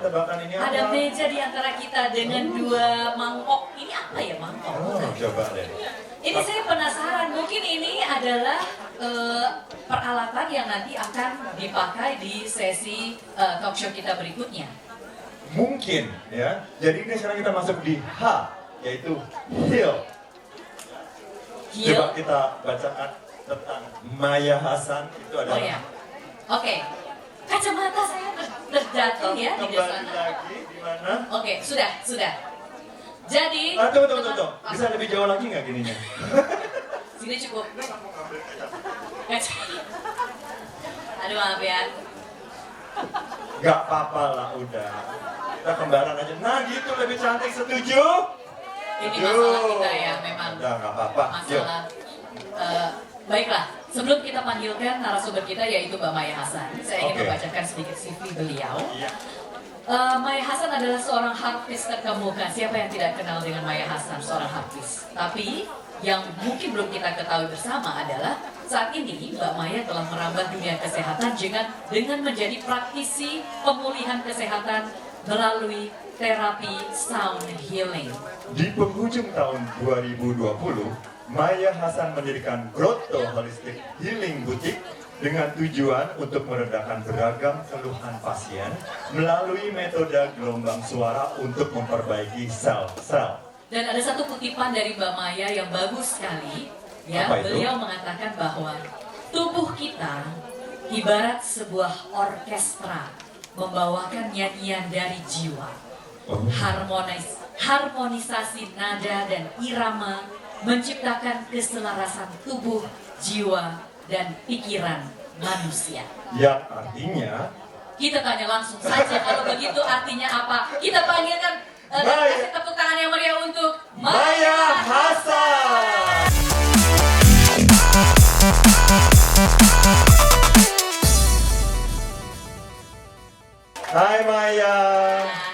tebak-tebakan ini apa? Ada meja di antara kita dengan dua mangkok. Ini apa ya mangkok? Coba deh. Ini saya penasaran, mungkin ini adalah peralatan yang nanti akan dipakai di sesi talk show kita berikutnya. Mungkin ya. Jadi ini sekarang kita masuk di H, yaitu heel. Heel? Coba kita bacakan tentang Maya Hasan itu adalah. Oh ya, oke. Kacamata saya terjatuh ya di Kembali sana. lagi di mana? Oke, sudah. Jadi, Tunggu. Bisa lebih jauh lagi nggak gininya? sini cukup. Aduh maaf ya. Gak apa-apa lah udah. Kita kembaran aja. Nah gitu lebih cantik, setuju? Ini masalah kita ya memang. Udah gak apa-apa. Yuk. Masalah. Baiklah, sebelum kita panggilkan narasumber kita yaitu Mbak Maya Hasan, saya ingin Oke. membacakan sedikit CV beliau. Iya. Maya Hasan adalah seorang harpis terkemuka. Siapa yang tidak kenal dengan Maya Hasan, seorang harpis? Tapi yang mungkin belum kita ketahui bersama adalah saat ini Mbak Maya telah merambah dunia kesehatan dengan menjadi praktisi pemulihan kesehatan melalui terapi sound healing. Di penghujung tahun 2020, Maya Hasan mendirikan Grotto Holistic Healing Boutique dengan tujuan untuk meredakan beragam keluhan pasien melalui metode gelombang suara untuk memperbaiki sel-sel. Dan ada satu kutipan dari Mbak Maya yang bagus sekali. Ya, Apa itu? beliau mengatakan bahwa tubuh kita ibarat sebuah orkestra membawakan nyanyian dari jiwa. Oh. Harmonisasi nada dan irama menciptakan keselarasan tubuh, jiwa, dan pikiran manusia. Yang artinya Kita tanya langsung saja kalau begitu artinya apa. Kita panggilkan Maya. kasih tepuk tangan yang meriah untuk Maya Hasan. Hai Maya.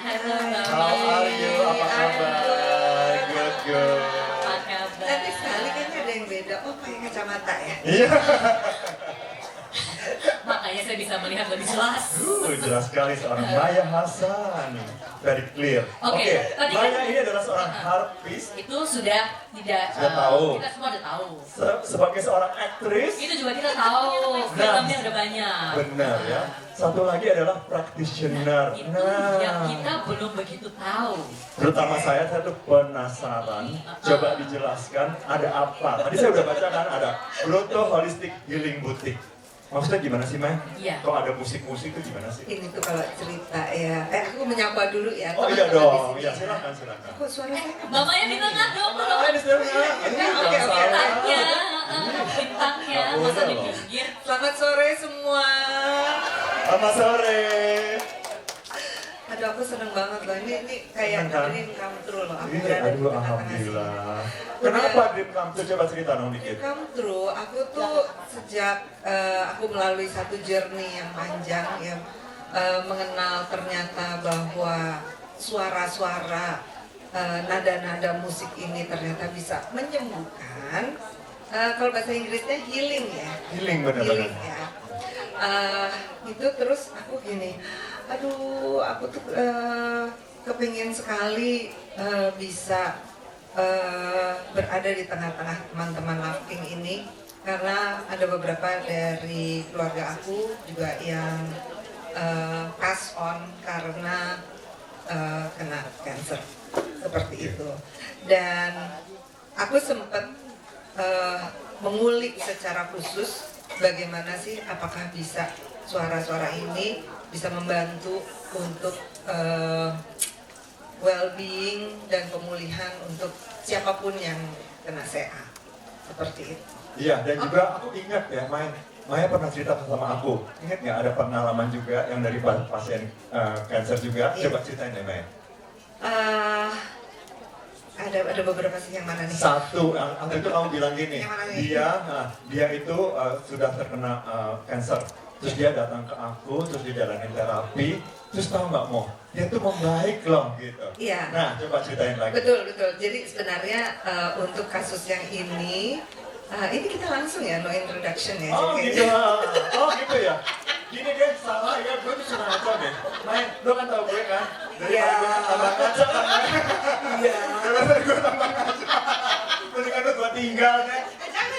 Halo Mbak How are you? Apa kabar? Good. Apa kabar? Cantik sekali, kayaknya ada yang beda. Oh, pakai kacamata ya? Iya. Makanya saya bisa melihat lebih jelas. Jelas sekali seorang Maya Hasan. Very clear. Oke, tadi kan- Maya ini adalah seorang harpis. Itu sudah tidak Sudah tahu. kita semua udah tahu. Sebagai seorang aktris. Itu juga kita tahu. Filmnya udah banyak. Benar ya. Satu lagi adalah practitioner. Itu yang kita belum begitu tahu. Terutama saya tuh penasaran. Coba dijelaskan ada apa? Tadi saya udah baca kan ada Grotto Holistic Healing Boutique. Maksudnya gimana sih, Mai? Iya. Kok ada musik-musik itu gimana sih? Ini tuh kalau cerita ya. Aku menyapa dulu ya. Oh iya teman-teman dong. di Ya sini. silakan. Kok suara saya? Mbak Maya di tengah dong. Maya di sana. Ini Oke, jangan salah. Bintangnya, bintangnya, Nggak masa boleh di loh. pinggir. Selamat sore semua. Selamat sore. Aduh, aku seneng banget loh. Ini kayak Seneng kan? dream come true loh. Aku Iya, berada di aduh tengah-tengah alhamdulillah. sini. Kenapa Dream Come True? Coba cerita dong Dream dikit. come true. Aku tuh sejak aku melalui satu journey yang panjang ya, mengenal ternyata bahwa suara-suara nada-nada musik ini ternyata bisa menyembuhkan. Kalau bahasa Inggrisnya healing ya. Healing benar-benar. Healing ya. Itu terus aku gini, aduh aku tuh kepingin sekali bisa berada di tengah-tengah teman-teman Laughing ini karena ada beberapa dari keluarga aku juga yang pass on karena kena cancer seperti itu, dan aku sempat mengulik secara khusus bagaimana sih, apakah bisa suara-suara ini bisa membantu untuk well-being dan pemulihan untuk siapapun yang kena CA seperti itu. Iya, dan juga aku ingat ya, Maya pernah cerita sama aku. Ingat nggak ada pengalaman juga yang dari pasien cancer juga? Iya. Coba ceritain deh, Maya. Ada beberapa sih, yang mana nih? Satu, waktu itu kamu bilang gini, Yang mana nih? dia itu sudah terkena cancer. Terus dia datang ke aku, terus dia jalanin terapi, terus tahu nggak mau, dia tuh membaik loh gitu. Iya. Nah, coba ceritain lagi. Betul. Jadi sebenarnya untuk kasus yang ini kita langsung ya, no introduction ya. Oh Jadi gitu, kayaknya- oh gitu ya. Gini deh, salah ya, gue tuh cuma ngaco deh. Main, lo kan tau gue kan? Iya. Daripada gue tambah ngaco kan? Iya. Daripada gue tambah ngaco. Mendingan lo gue tinggal deh.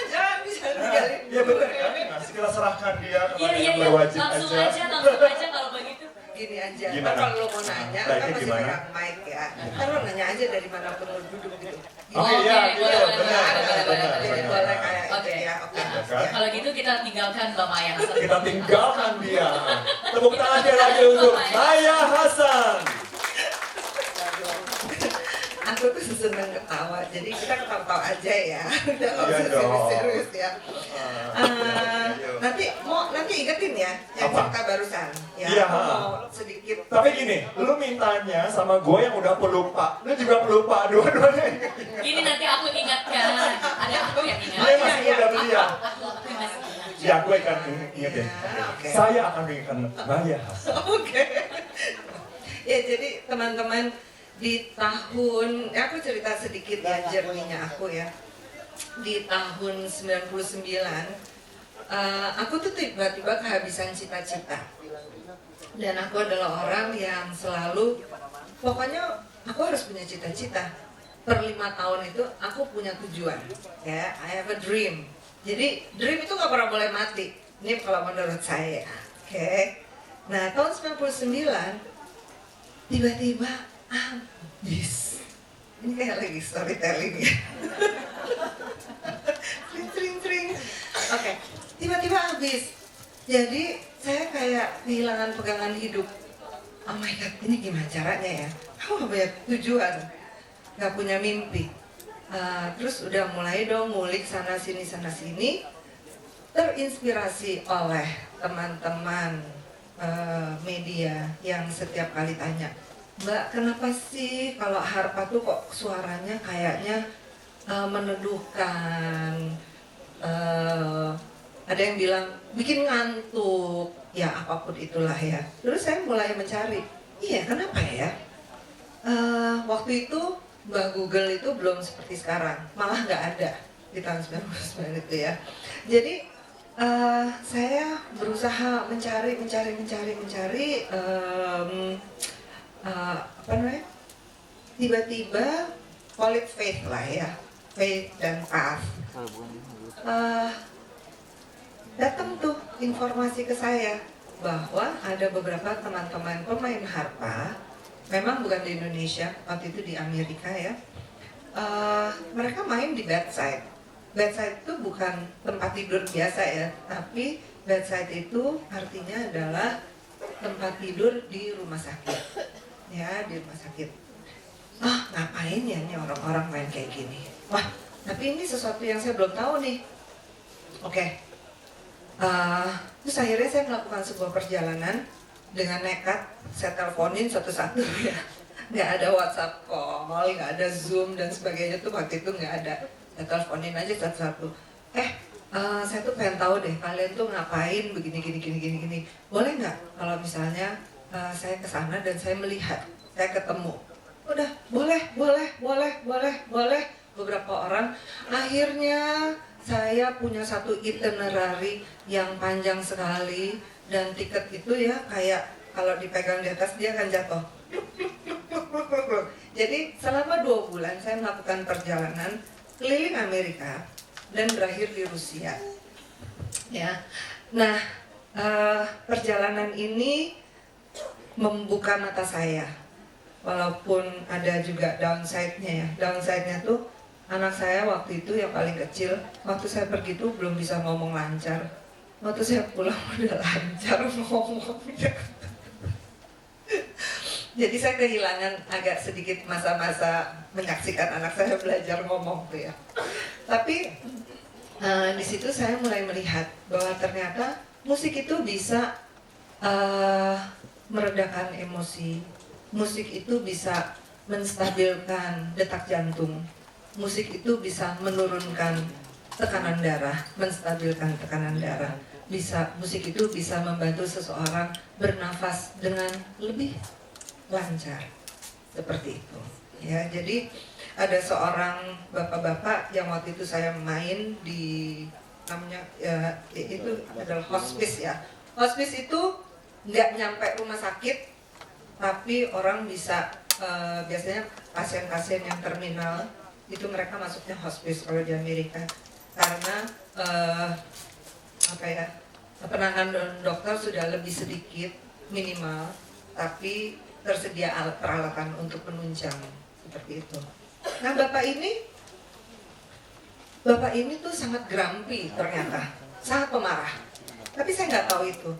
Jangan bisa tinggalin. Iya bener kan? Ngasih kita serahkan dia kepada Iya, yang iya, berwajib langsung aja. aja kalau begitu. Gini aja, Gimana? kan kalau lo mau nanya, Baiknya kan masih gimana? pegang mic ya. Kan lo nanya aja dari manapun lo duduk gitu. Oke, iya, boleh, gitu, boleh, benar, boleh, benar, boleh, Jadi benar. boleh kayak Oke. itu ya, oke. Ya kan? Ya. Kalau gitu kita tinggalkan Mbak Maya Hasan. Kita tinggalkan dia. Tepuk tangan dia lagi untuk Maya Hasan. Aku tuh seneng ketawa, jadi kita ketawa aja ya. Udah nggak Iya usah dong. serius-serius ya. Nanti ingetin ya yang Apa? cerita barusan. Ya, Iya. aku mau sedikit. Tapi gini, lu mintanya sama gue yang udah pelupa, lu juga pelupa, dua-duanya ingat. Ini nanti aku ingatkan. Ada aku yang Dia ingat. masih muda belia. Aku masih ingat. Ya, gue akan ingetin. Ya, oke. Saya akan ingatkan Maya Hasan. Oke. Ya jadi teman-teman di tahun, aku cerita sedikit ya journey-nya aku ya. Di tahun 99, aku tuh tiba-tiba kehabisan cita-cita. Dan aku adalah orang yang selalu, pokoknya aku harus punya cita-cita. Per 5 tahun itu aku punya tujuan. Ya, I have a dream. Jadi dream itu nggak pernah boleh mati. Ini kalau menurut saya. Oke. Nah tahun 99 tiba-tiba habis. Ini kayak lagi storytelling ya. Tring. Oke, tiba-tiba habis. Jadi saya kayak kehilangan pegangan hidup. Oh my god, ini gimana caranya ya? Aku gak punya tujuan, gak punya mimpi. Terus udah mulai dong ngulik sana sini. Terinspirasi oleh teman-teman media yang setiap kali tanya, Mbak, kenapa sih kalau Harpa tuh kok suaranya kayaknya meneduhkan, ada yang bilang bikin ngantuk, ya apapun itulah ya. Terus saya mulai mencari, iya kenapa ya? Waktu itu Mbak Google itu belum seperti sekarang, malah nggak ada di tahun 99 itu ya. Jadi saya berusaha mencari, apa namanya? Tiba-tiba call it faith lah ya, faith dan path. Datang tuh informasi ke saya bahwa ada beberapa teman-teman pemain harpa, memang bukan di Indonesia, waktu itu di Amerika ya. Mereka main di bedside. Bedside itu bukan tempat tidur biasa ya, tapi bedside itu artinya adalah tempat tidur di rumah sakit. Ya, di rumah sakit. Ngapain ya ini orang-orang main kayak gini? Wah, tapi ini sesuatu yang saya belum tahu nih. Oke. Terus akhirnya saya melakukan sebuah perjalanan dengan nekat. Saya teleponin satu-satu ya. Nggak ada WhatsApp call, nggak ada Zoom dan sebagainya tuh waktu itu nggak ada. Saya teleponin aja satu-satu. Saya tuh pengen tahu deh kalian tuh ngapain begini. Boleh nggak kalau misalnya saya ke sana dan saya melihat, saya ketemu. Udah, boleh. Beberapa orang. Akhirnya saya punya satu itinerary yang panjang sekali dan tiket itu ya kayak kalau dipegang di atas dia akan jatuh. Jadi selama 2 bulan saya melakukan perjalanan keliling Amerika dan berakhir di Rusia. Ya, nah perjalanan ini membuka mata saya, walaupun ada juga downside-nya ya. Downside-nya tuh anak saya waktu itu yang paling kecil, waktu saya pergi tuh belum bisa ngomong lancar. Waktu saya pulang udah lancar ngomongnya. Jadi saya kehilangan agak sedikit masa-masa menyaksikan anak saya belajar ngomong tuh ya. Tapi di situ saya mulai melihat bahwa ternyata musik itu bisa meredakan emosi. Musik itu bisa menstabilkan detak jantung. Musik itu bisa menurunkan tekanan darah, menstabilkan tekanan darah. Musik itu bisa membantu seseorang bernafas dengan lebih lancar, seperti itu. Ya, jadi ada seorang bapak-bapak yang waktu itu saya main di namanya ya, itu adalah hospice ya. Hospice itu nggak nyampe rumah sakit, tapi orang bisa biasanya pasien-pasien yang terminal itu mereka masuknya hospice kalau di Amerika, karena apa ya, penanganan dokter sudah lebih sedikit minimal, tapi tersedia alat peralatan untuk penunjang seperti itu. Nah bapak ini tuh sangat grumpy ternyata, sangat pemarah. Tapi saya nggak tahu itu.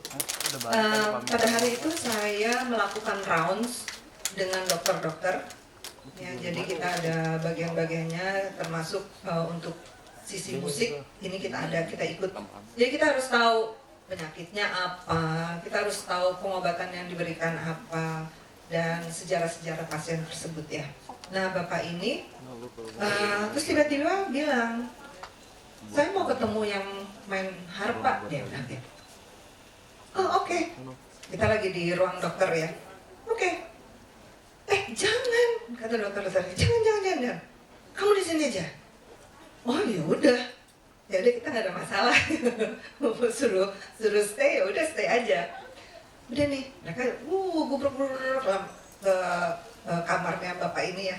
Pada hari itu saya melakukan rounds dengan dokter-dokter. Ya, jadi kita ada bagian-bagiannya, termasuk untuk sisi musik. Ini kita ikut. Jadi kita harus tahu penyakitnya apa, kita harus tahu pengobatan yang diberikan apa, dan sejarah-sejarah pasien tersebut ya. Nah bapak ini terus tiba-tiba bilang, saya mau ketemu yang main harpa, dia bilang gitu. Oh oke. Kita lagi di ruang dokter ya. Oke. Jangan, kata dokter, jangan. Kamu di sini aja. Oh ya udah. Ya udah, kita nggak ada masalah. suruh stay, ya udah stay aja. Udah nih, mereka gubruk ke kamarnya bapak ini ya.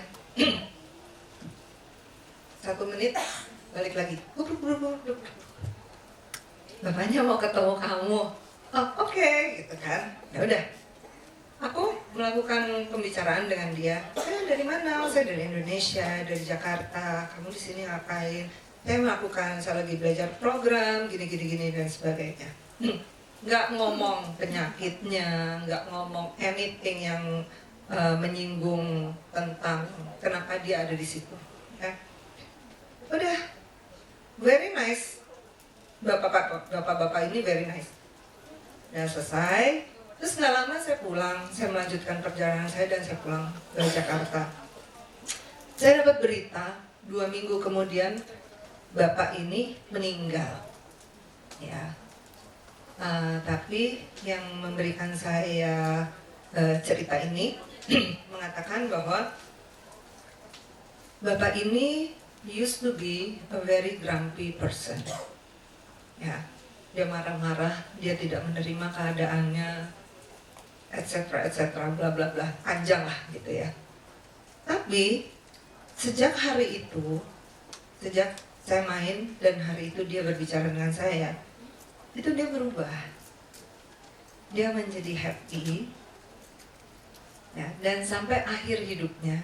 1 menit balik lagi. Gubruk. Bapaknya mau ketemu kamu. Oh, oke, gitu kan. Ya udah. Aku melakukan pembicaraan dengan dia. Saya dari mana? Oh, saya dari Indonesia, dari Jakarta. Kamu di sini ngapain? Saya lagi belajar program, gini dan sebagainya. Nggak ngomong penyakitnya, nggak ngomong anything yang menyinggung tentang kenapa dia ada di situ. Ya. Udah, very nice. Bapak-bapak ini very nice. Udah selesai. Terus nggak lama saya pulang, saya melanjutkan perjalanan saya dan saya pulang ke Jakarta. Saya dapat berita 2 minggu kemudian bapak ini meninggal. Ya, tapi yang memberikan saya cerita ini mengatakan bahwa bapak ini used to be a very grumpy person. Ya, dia marah-marah, dia tidak menerima keadaannya, etc, bla bla bla, panjang lah gitu ya. Tapi sejak hari itu, sejak saya main dan hari itu dia berbicara dengan saya, itu dia berubah. Dia menjadi happy, ya, dan sampai akhir hidupnya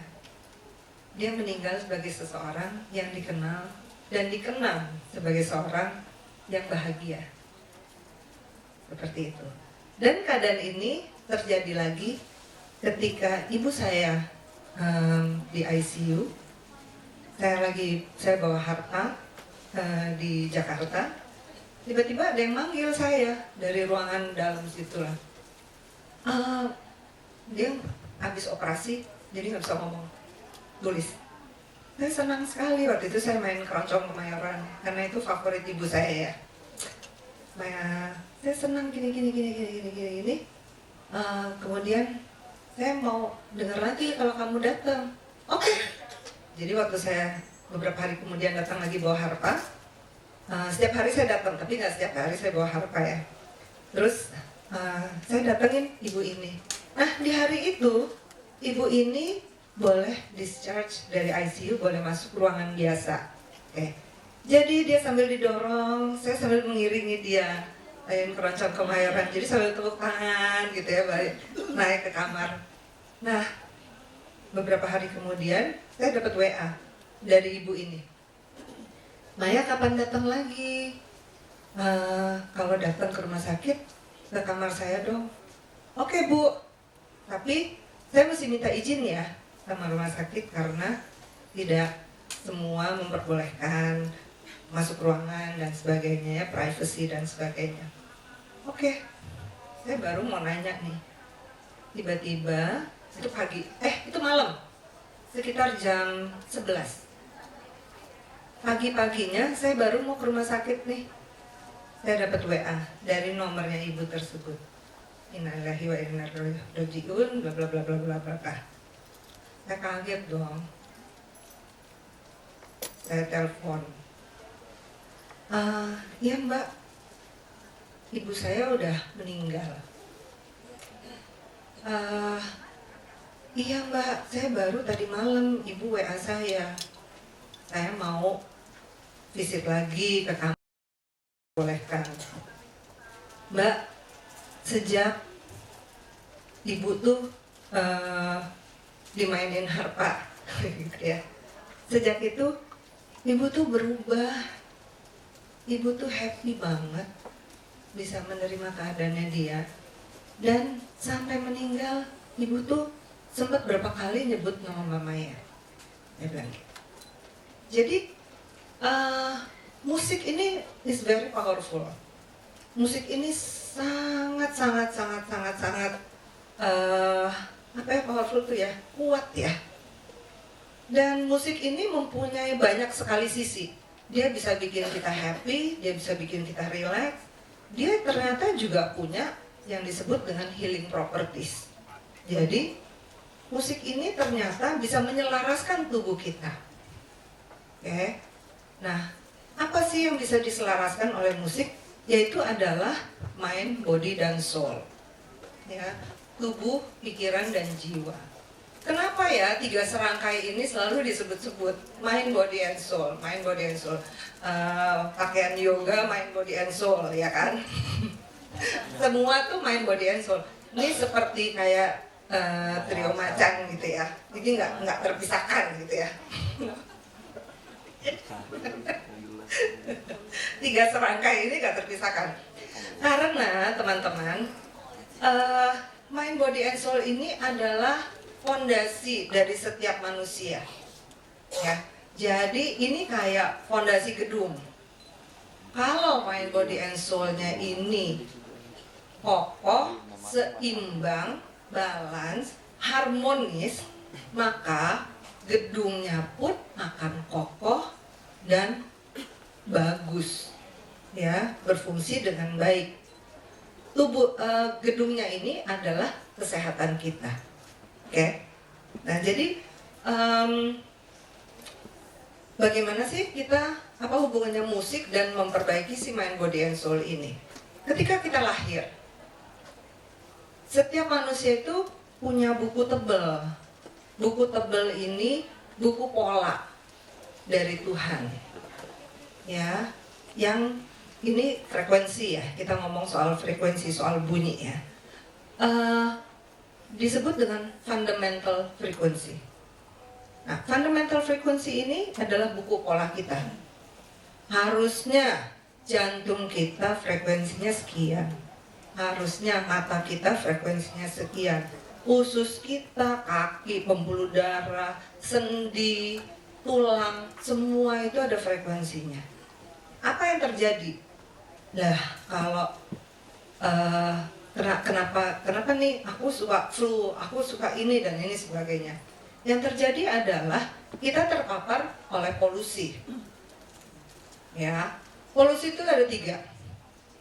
dia meninggal sebagai seseorang yang dikenal dan dikenang sebagai seorang yang bahagia. Seperti itu. Dan keadaan ini terjadi lagi ketika ibu saya di ICU. Saya bawa harta di Jakarta. Tiba-tiba ada yang manggil saya dari ruangan dalam situ lah. Dia habis operasi, jadi nggak bisa ngomong, tulis. Saya senang sekali waktu itu saya main keroncong Kemayoran karena itu favorit ibu saya ya. Saya senang gini. Kemudian saya mau dengar lagi kalau kamu datang. Oke. Jadi waktu saya beberapa hari kemudian datang lagi bawa harpa. Setiap hari saya datang, tapi nggak setiap hari saya bawa harpa ya. Terus saya datengin ibu ini. Nah di hari itu ibu ini boleh discharge dari ICU, boleh masuk ruangan biasa. Oke. Jadi dia sambil didorong, saya sambil mengiringi dia main keroncong Kemayoran. Jadi sambil tepuk tangan gitu ya, naik ke kamar. Nah, beberapa hari kemudian saya dapat WA dari ibu ini. Maya kapan datang lagi? Kalau datang ke rumah sakit, ke kamar saya dong. Oke bu, tapi saya mesti minta izin ya sama rumah sakit karena tidak semua memperbolehkan masuk ruangan dan sebagainya, privacy dan sebagainya. Oke, saya baru mau nanya nih. Tiba-tiba itu pagi, itu malam, sekitar jam 11. Pagi-paginya saya baru mau ke rumah sakit nih. Saya dapat WA dari nomornya ibu tersebut. Innalillahi wa inna ilaihi raji'un, bla bla bla bla bla bla. Saya kaget dong. Saya telepon. Iya mbak, ibu saya udah meninggal. Iya mbak, saya baru tadi malam ibu WA saya mau visit lagi ke kamar, bolehkan. Mbak, sejak ibu tuh dimainin harpa gitu ya, sejak itu ibu tuh berubah, ibu tuh happy banget bisa menerima keadaannya dia. Dan sampai meninggal ibu tuh sempat berapa kali nyebut nama Mbak Maya, dia bilang gitu. Jadi musik ini is very powerful. Musik ini sangat powerful tuh ya, kuat ya. Dan musik ini mempunyai banyak sekali sisi. Dia bisa bikin kita happy, dia bisa bikin kita relax. Dia ternyata juga punya yang disebut dengan healing properties. Jadi musik ini ternyata bisa menyelaraskan tubuh kita. Oke. Nah, apa sih yang bisa diselaraskan oleh musik? Yaitu adalah mind, body, dan soul. Ya, tubuh, pikiran, dan jiwa. Kenapa ya 3 serangkai ini selalu disebut-sebut mind, body, and soul, mind, body, and soul. Pakaian yoga, mind, body, and soul, ya kan? Semua tuh mind, body, and soul. Ini seperti kayak trio macan gitu ya. Jadi nggak terpisahkan gitu ya. 3 serangkai ini nggak terpisahkan. Karena teman-teman, mind, body, and soul ini adalah fondasi dari setiap manusia. Ya, jadi ini kayak fondasi gedung. Kalau mind, body, and soul-nya ini kokoh, seimbang, balance, harmonis, maka gedungnya pun akan kokoh dan bagus, ya, berfungsi dengan baik. Tubuh gedungnya ini adalah kesehatan kita. Oke. Nah, jadi bagaimana sih kita, apa hubungannya musik dan memperbaiki si mind, body, and soul ini? Ketika kita lahir, setiap manusia itu punya buku tebel. Buku tebel ini buku pola dari Tuhan. Ya, yang ini frekuensi ya. Kita ngomong soal frekuensi, soal bunyi ya. Disebut dengan fundamental frequency. Nah, fundamental frequency ini adalah buku pola kita. Harusnya jantung kita frekuensinya sekian. Harusnya mata kita frekuensinya sekian. Usus kita, kaki, pembuluh darah, sendi, tulang, semua itu ada frekuensinya. Apa yang terjadi? Lah, kalau kenapa nih aku suka flu, aku suka ini dan ini sebagainya. Yang terjadi adalah kita terpapar oleh polusi. Ya, polusi itu ada 3.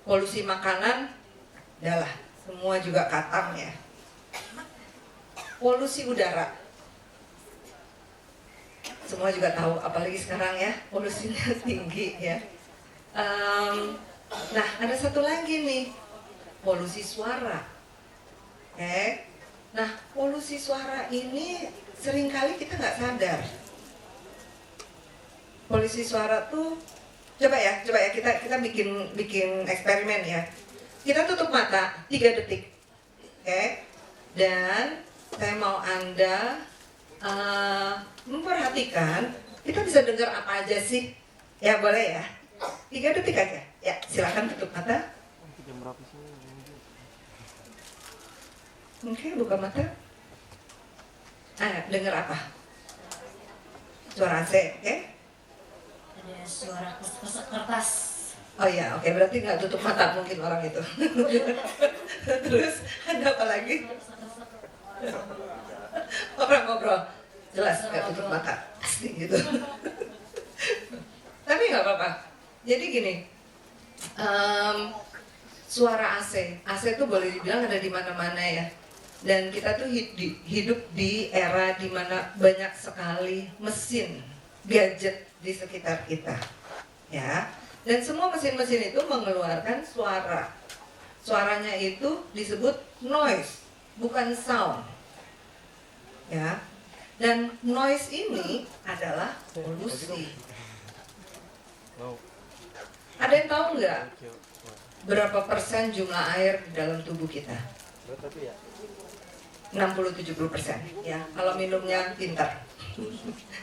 Polusi makanan, adalah semua juga katam ya. Polusi udara, semua juga tahu, apalagi sekarang ya, polusinya tinggi ya. Nah, ada satu lagi nih, polusi suara. Nah, polusi suara ini seringkali kita nggak sadar. Polusi suara tuh, coba ya kita bikin eksperimen ya. Kita tutup mata 3 detik, dan saya mau Anda memperhatikan, kita bisa dengar apa aja sih? Ya boleh ya, 3 detik aja. Ya, silakan tutup mata. Oke, buka mata. Dengar apa? Suara AC, oke? Ada suara kertas. Oh ya, oke, berarti nggak tutup mata mungkin orang itu. Terus ada apa lagi? Orang ngobrol, jelas nggak tutup mata, pasti gitu. Tapi nggak apa-apa. Jadi gini, suara AC itu boleh dibilang ada di mana-mana ya. Dan kita tuh hidup di era di mana banyak sekali mesin, gadget di sekitar kita, ya. Dan semua mesin-mesin itu mengeluarkan suara. Suaranya itu disebut noise, bukan sound. Ya. Dan noise ini adalah polusi. Ada yang tahu nggak berapa persen jumlah air di dalam tubuh kita? 60-70%. Ya, kalau minumnya pintar.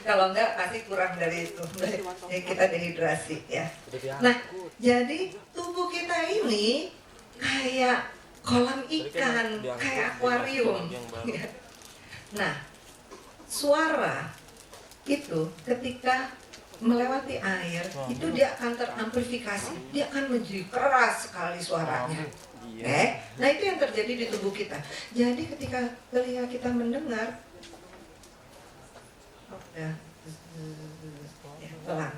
Kalau enggak pasti kurang dari itu. Kita dehidrasi ya. Nah, jadi tubuh kita ini kayak kolam ikan, kayak akuarium. Nah, suara itu ketika melewati air, itu dia akan teramplifikasi, dia akan menjadi keras sekali suaranya. Nah itu yang terjadi di tubuh kita. Jadi ketika telinga kita mendengar, ya, pelan.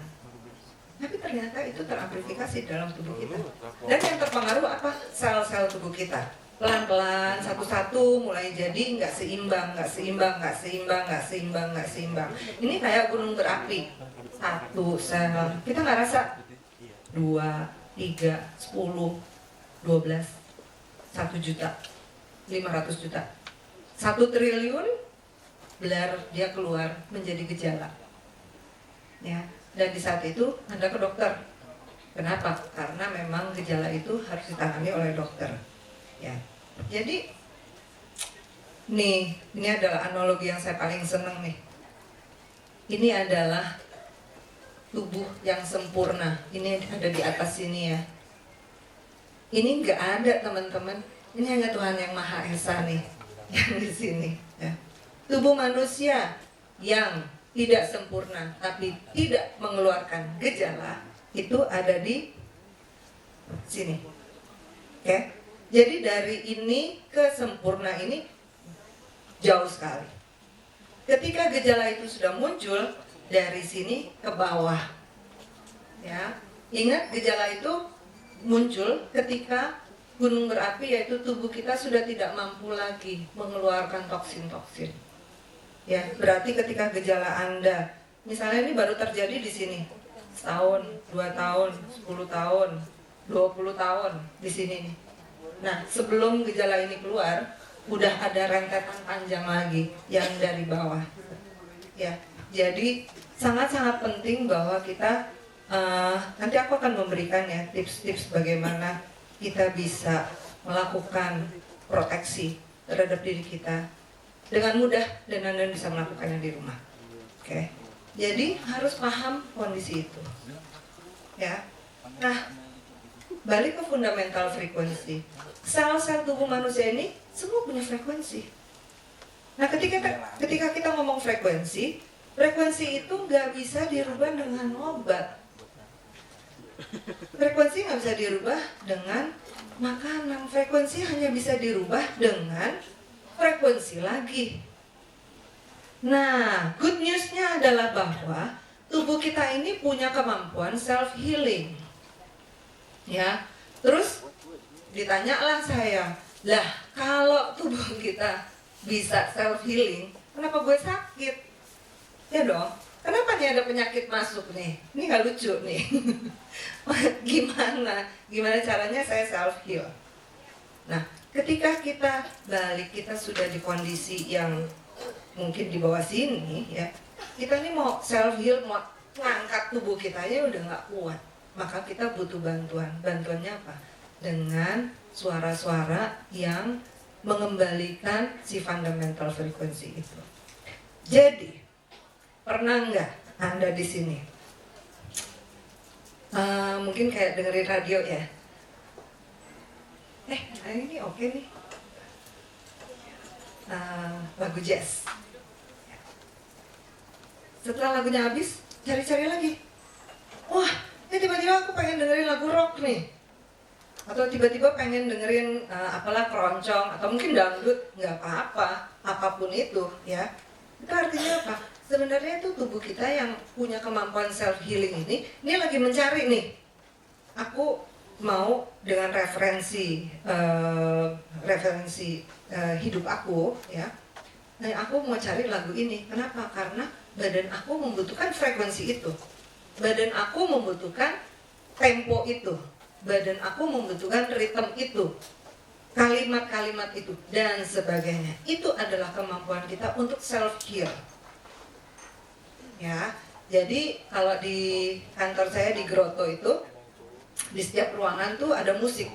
Tapi ternyata itu teramplifikasi dalam tubuh kita. Dan yang terpengaruh apa? Sel-sel tubuh kita. Pelan-pelan, satu-satu mulai jadi nggak seimbang. Ini kayak gunung berapi. 1 sel, kita nggak rasa. 2, 3, 10, 12, 1 juta, 500 juta, 1 triliun, belar dia keluar menjadi gejala. Ya, dan di saat itu Anda ke dokter. Kenapa? Karena memang gejala itu harus ditangani oleh dokter. Ya, jadi nih, ini adalah analogi yang saya paling seneng nih. Ini adalah tubuh yang sempurna. Ini ada di atas sini ya. Ini nggak ada teman-teman. Ini hanya Tuhan yang Maha Esa nih yang di sini. Ya. Tubuh manusia yang tidak sempurna tapi tidak mengeluarkan gejala itu ada di sini. Oke? Jadi dari ini ke sempurna ini jauh sekali. Ketika gejala itu sudah muncul dari sini ke bawah, ya, ingat gejala itu muncul ketika gunung berapi, yaitu tubuh kita sudah tidak mampu lagi mengeluarkan toksin-toksin. Ya, berarti ketika gejala Anda, misalnya ini baru terjadi di sini, setahun, 2 tahun, 10 tahun, 20 tahun di sini nih. Nah, sebelum gejala ini keluar, udah ada rentetan panjang lagi yang dari bawah. Ya, jadi sangat-sangat penting bahwa kita nanti aku akan memberikan ya tips-tips bagaimana kita bisa melakukan proteksi terhadap diri kita dengan mudah dan Anda bisa melakukannya di rumah. Oke. Jadi harus paham kondisi itu. Ya. Nah, balik ke fundamental frekuensi. Sel-sel tubuh manusia ini semua punya frekuensi. Nah, ketika kita ngomong frekuensi itu nggak bisa dirubah dengan obat. Frekuensi nggak bisa dirubah dengan makanan. Frekuensi hanya bisa dirubah dengan frekuensi lagi. Nah, good news-nya adalah bahwa tubuh kita ini punya kemampuan self-healing. Ya, terus ditanyalah saya, lah kalau tubuh kita bisa self-healing, kenapa gue sakit? Ya dong, kenapa nih ada penyakit masuk nih? Ini gak lucu nih. Gimana caranya saya self-heal? Nah, ketika kita balik, kita sudah di kondisi yang mungkin di bawah sini ya, kita nih mau self-heal, mau ngangkat tubuh kita ya udah gak kuat. Maka kita butuh bantuan. Bantuannya apa? Dengan suara-suara yang mengembalikan si fundamental frekuensi itu. Jadi, pernah nggak Anda di sini? Mungkin kayak dengerin radio ya. Ini oke nih. Lagu jazz. Setelah lagunya habis, cari-cari lagi. Wah, ini tiba-tiba aku pengen dengerin lagu rock nih. Atau tiba-tiba pengen dengerin apalah keroncong atau mungkin dangdut, nggak apa-apa, apapun itu ya. Itu artinya apa? Sebenarnya itu tubuh kita yang punya kemampuan self healing ini lagi mencari nih. Aku mau dengan referensi hidup aku ya. Nah, aku mau cari lagu ini. Kenapa? Karena badan aku membutuhkan frekuensi itu. Badan aku membutuhkan tempo itu. badan aku membutuhkan ritme itu, kalimat-kalimat itu, dan sebagainya. Itu adalah kemampuan kita untuk self heal. Ya, jadi kalau di kantor saya di Grotto itu, di setiap ruangan tuh ada musik.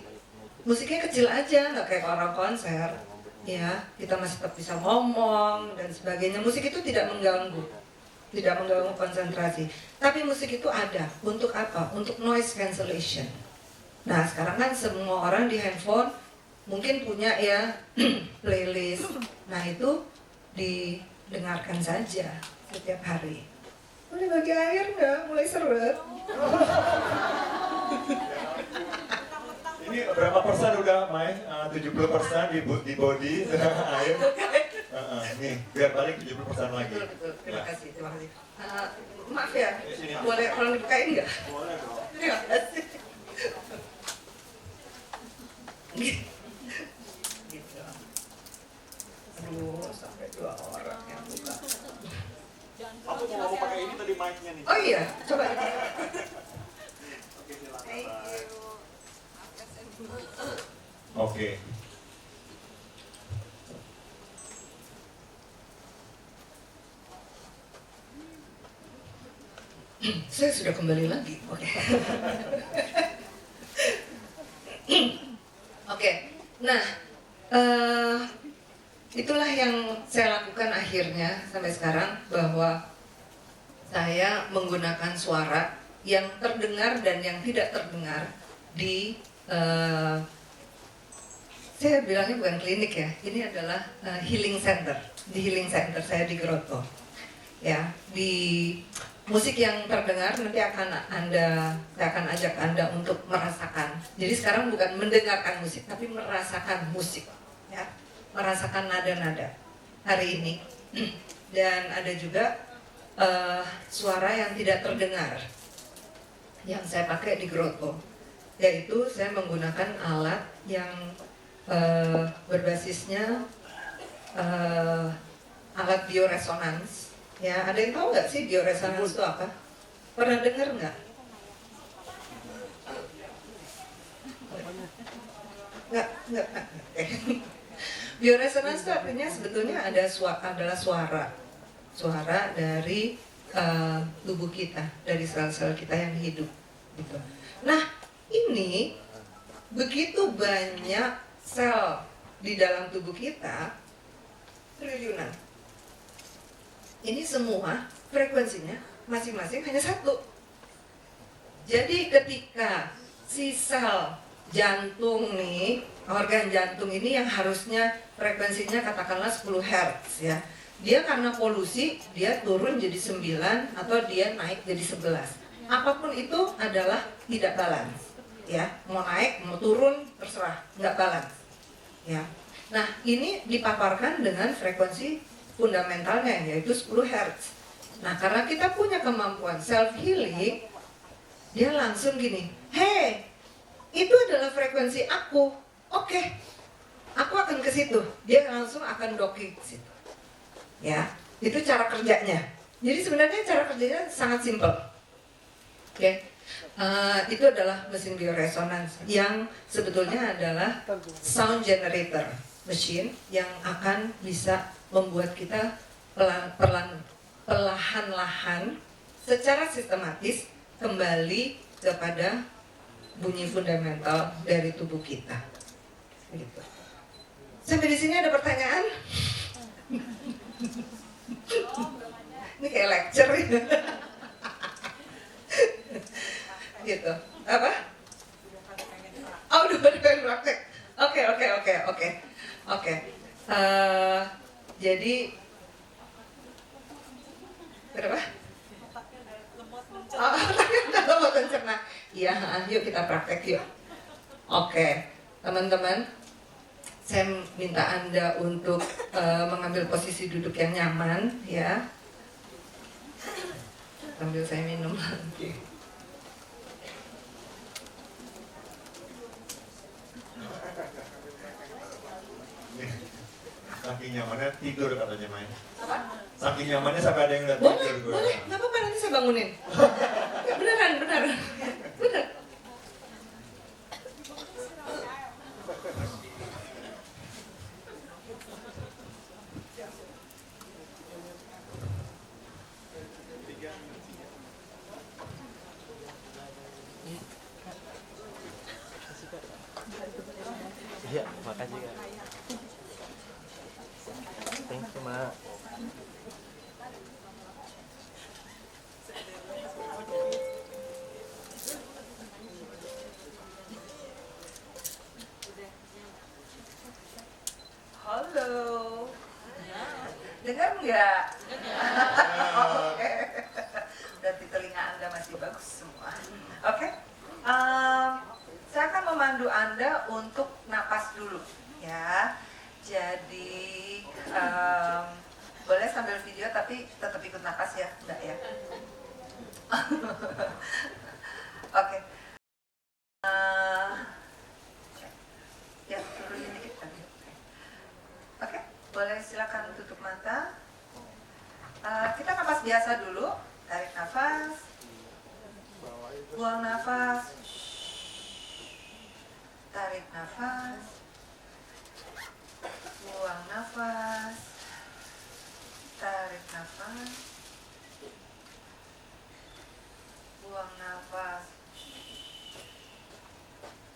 Musiknya kecil aja, nggak kayak orang konser. Ya, kita masih tetap bisa ngomong dan sebagainya. Musik itu tidak mengganggu konsentrasi. Tapi musik itu ada untuk apa? Untuk noise cancellation. Nah, sekarang kan semua orang di handphone mungkin punya ya playlist. Nah, itu didengarkan saja setiap hari. Boleh bagi air nggak? Mulai seret. Ini berapa persen udah, Mai? 70% di body air. Nih, biar balik 70% lagi. Betul. Terima Ya. kasih. Maaf ya, Sini. boleh tolong dibukain nggak? Boleh dong. Terima kasih. Gitu. Aduh, sampai 2 orang yang buka. Aku mau pakai ini tadi mic-nya nih. Oh iya, coba. Oke, silakan. Thank you. Oke. Saya sudah kembali lagi. Oke. Oke. Nah, itulah yang saya lakukan akhirnya sampai sekarang, bahwa saya menggunakan suara yang terdengar dan yang tidak terdengar di saya bilangnya bukan klinik ya, ini adalah healing center. Di healing center saya di Grotto. Ya, di musik yang terdengar nanti saya akan ajak Anda untuk merasakan. Jadi sekarang bukan mendengarkan musik, tapi merasakan musik, ya, merasakan nada-nada hari ini. Dan ada juga suara yang tidak terdengar yang saya pakai di Grotto, yaitu saya menggunakan alat yang berbasisnya alat bioresonans. Ya, ada yang tahu nggak sih bioresonans itu apa? Pernah dengar nggak? Nggak. Bioresonans itu artinya sebetulnya adalah suara dari tubuh kita, dari sel-sel kita yang hidup. Gitu. Nah, ini begitu banyak sel di dalam tubuh kita, triliunan. Ini semua frekuensinya masing-masing hanya satu. Jadi ketika si sel jantung nih, organ jantung ini yang harusnya frekuensinya katakanlah 10 Hz ya, dia karena polusi dia turun jadi 9 atau dia naik jadi 11. Apapun itu adalah tidak balance ya, mau naik mau turun terserah, nggak balance ya. Nah, ini dipaparkan dengan frekuensi fundamentalnya yaitu 10 Hz. Nah, karena kita punya kemampuan self healing, dia langsung gini, hey, itu adalah frekuensi aku. Oke, aku akan ke situ. Dia langsung akan docking ke situ. Ya, itu cara kerjanya. Jadi sebenarnya cara kerjanya sangat simpel. Oke, itu adalah mesin bioresonans yang sebetulnya adalah sound generator machine yang akan bisa membuat kita perlahan-lahan secara sistematis kembali kepada bunyi fundamental dari tubuh kita. Gitu. Sampai di sini ada pertanyaan? Ini kayak lecture ya. Gitu. Apa? Oh, udah pengen praktek. Oke. Jadi berapa? Oh, lemot mencerna. Iya, yuk kita praktek yuk. Oke, teman-teman, saya minta Anda untuk mengambil posisi duduk yang nyaman, ya. Sambil saya minum lagi. Saking nyamannya tidur katanya, Mai. Apa? Saking nyamannya sampai ada yang udah Boleh, tidur. boleh. Nggak apa-apa, nanti saya bangunin. Ya, beneran. Makasih Kak. Thank you Mak. Halo. Dengar nggak? Oke. Berarti telinga Anda masih bagus semua. Oke. Saya akan memandu Anda untuk napas dulu, ya. Jadi boleh sambil video tapi tetap ikut napas ya, enggak ya? Oke. Ya, turunin dikit lagi. Oke, boleh silakan tutup mata. Kita napas biasa dulu. Tarik nafas, buang nafas, tarik nafas, buang nafas, tarik nafas, buang nafas.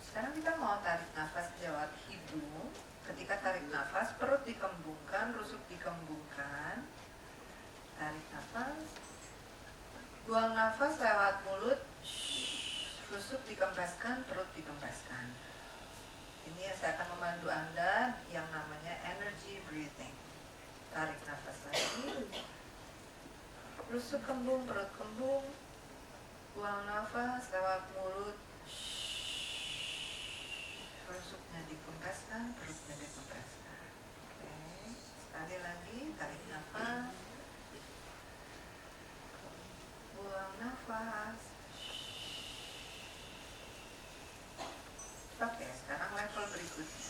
Sekarang kita mau tarik nafas lewat hidung. Ketika tarik nafas, perut dikembungkan, rusuk dikembungkan. Tarik nafas. Buang nafas lewat mulut, rusuk dikempeskan, perut dikempeskan. Ini yang saya akan memandu Anda yang namanya energy breathing. Tarik nafas lagi, rusuk kembung, perut kembung. Buang nafas lewat mulut, rusuknya dikempeskan, perutnya dikempeskan. Oke, sekali lagi tarik nafas. Buang nafas. Oke, sekarang level berikutnya.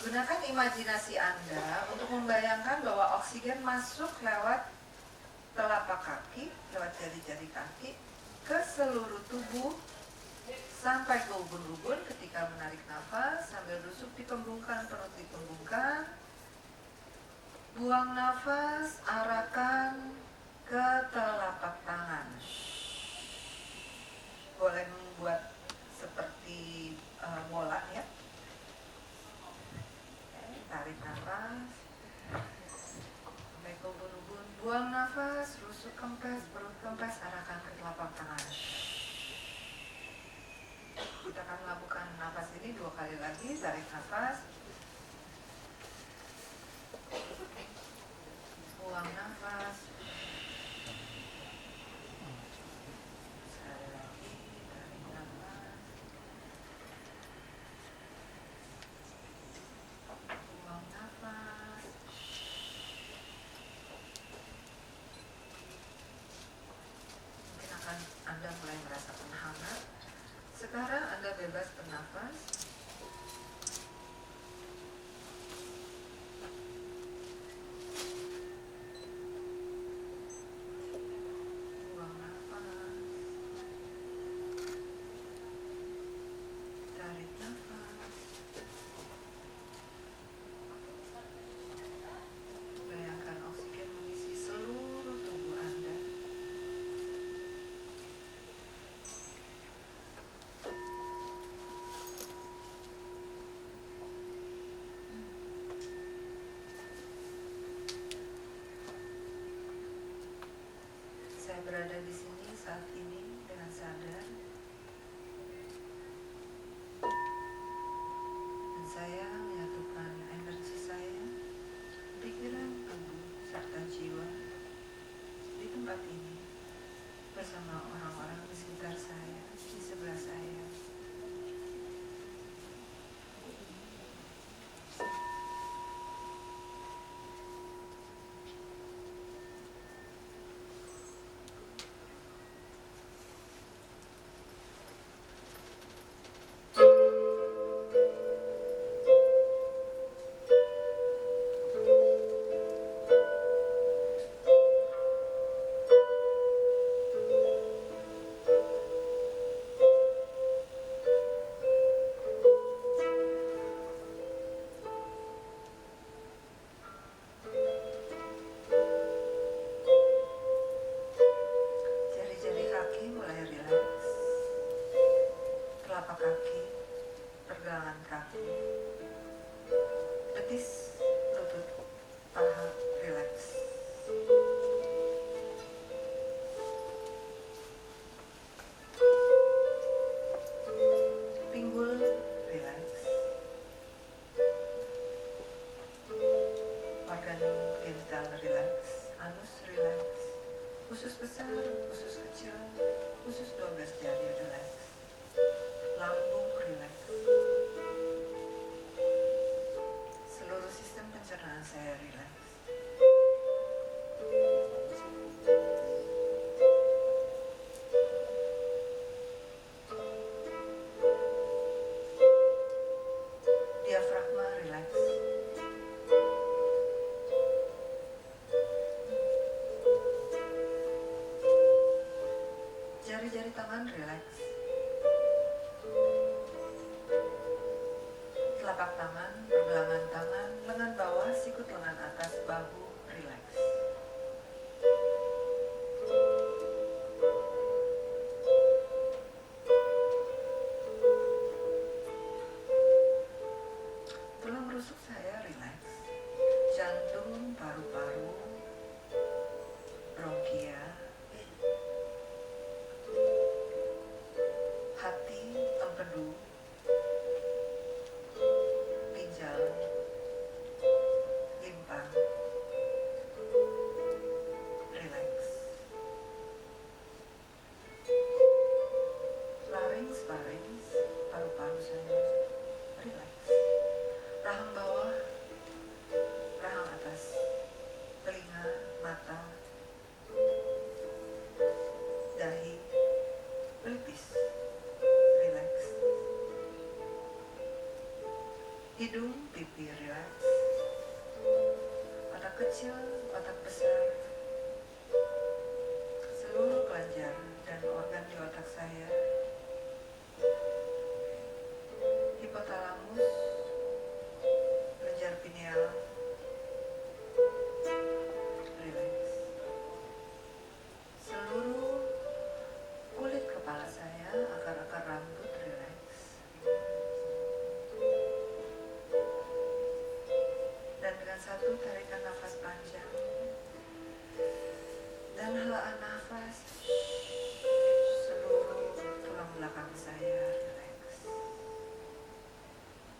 Gunakan imajinasi Anda untuk membayangkan bahwa oksigen masuk lewat telapak kaki, lewat jari-jari kaki, ke seluruh tubuh, sampai ke ubun-ubun. Ketika menarik nafas, sambil rusuk dikembungkan, perut dikembungkan. Buang nafas, arahkan ke telapak tangan. Boleh membuat seperti mola ya. Tarik nafas sampai ke ubun-ubun. Buang nafas, rusuk kempes, perut kempes, arahkan ke telapak tangan. Kita akan melakukan nafas ini 2 kali lagi. Tarik nafas, buang nafas. Anda mulai merasakan hangat. Sekarang Anda bebas bernafas. Buang nafas. Tarik nafas. Bayangkan oksigen mengisi seluruh tubuh Anda. Saya berada di sini saat ini dengan sadar, dan saya menyatukan energi saya, pikiran, tubuh, serta jiwa di tempat ini bersama orang-orang di sekitar saya, di sebelah saya. Jari-jari kaki mulai rileks, telapak kaki, pergelangan kaki, betis, lutut, paha, rileks. Pinggul, rileks. Organ genital rileks, anus rileks. Usus besar, usus kecil, usus 12 jari rileks. Lambung rileks. Seluruh sistem pencernaan saya rileks. Diafragma rileks. Jari-jari tangan rileks. Telapak tangan, pergelangan tangan, lengan bawah, sikut lengan atas, bahu rileks. Tulang rusuk saya rileks. Jantung, paru-paru, bronkia, hati, empedu, ginjal, limpa, rileks. Larynx, pharynx, paru-paru saya rileks. Rahang bawah, rahang atas, telinga, mata, dahi, pelipis, rileks. Hidung, pipi rileks. Otak kecil, otak besar, seluruh kelenjar dan organ di otak saya. Hipotalamus, kelenjar pineal, rileks. Seluruh kulit kepala saya, akar-akar rambut rileks. Dan dengan satu tarikan nafas panjang dan helaan nafas, seluruh tulang belakang saya rileks.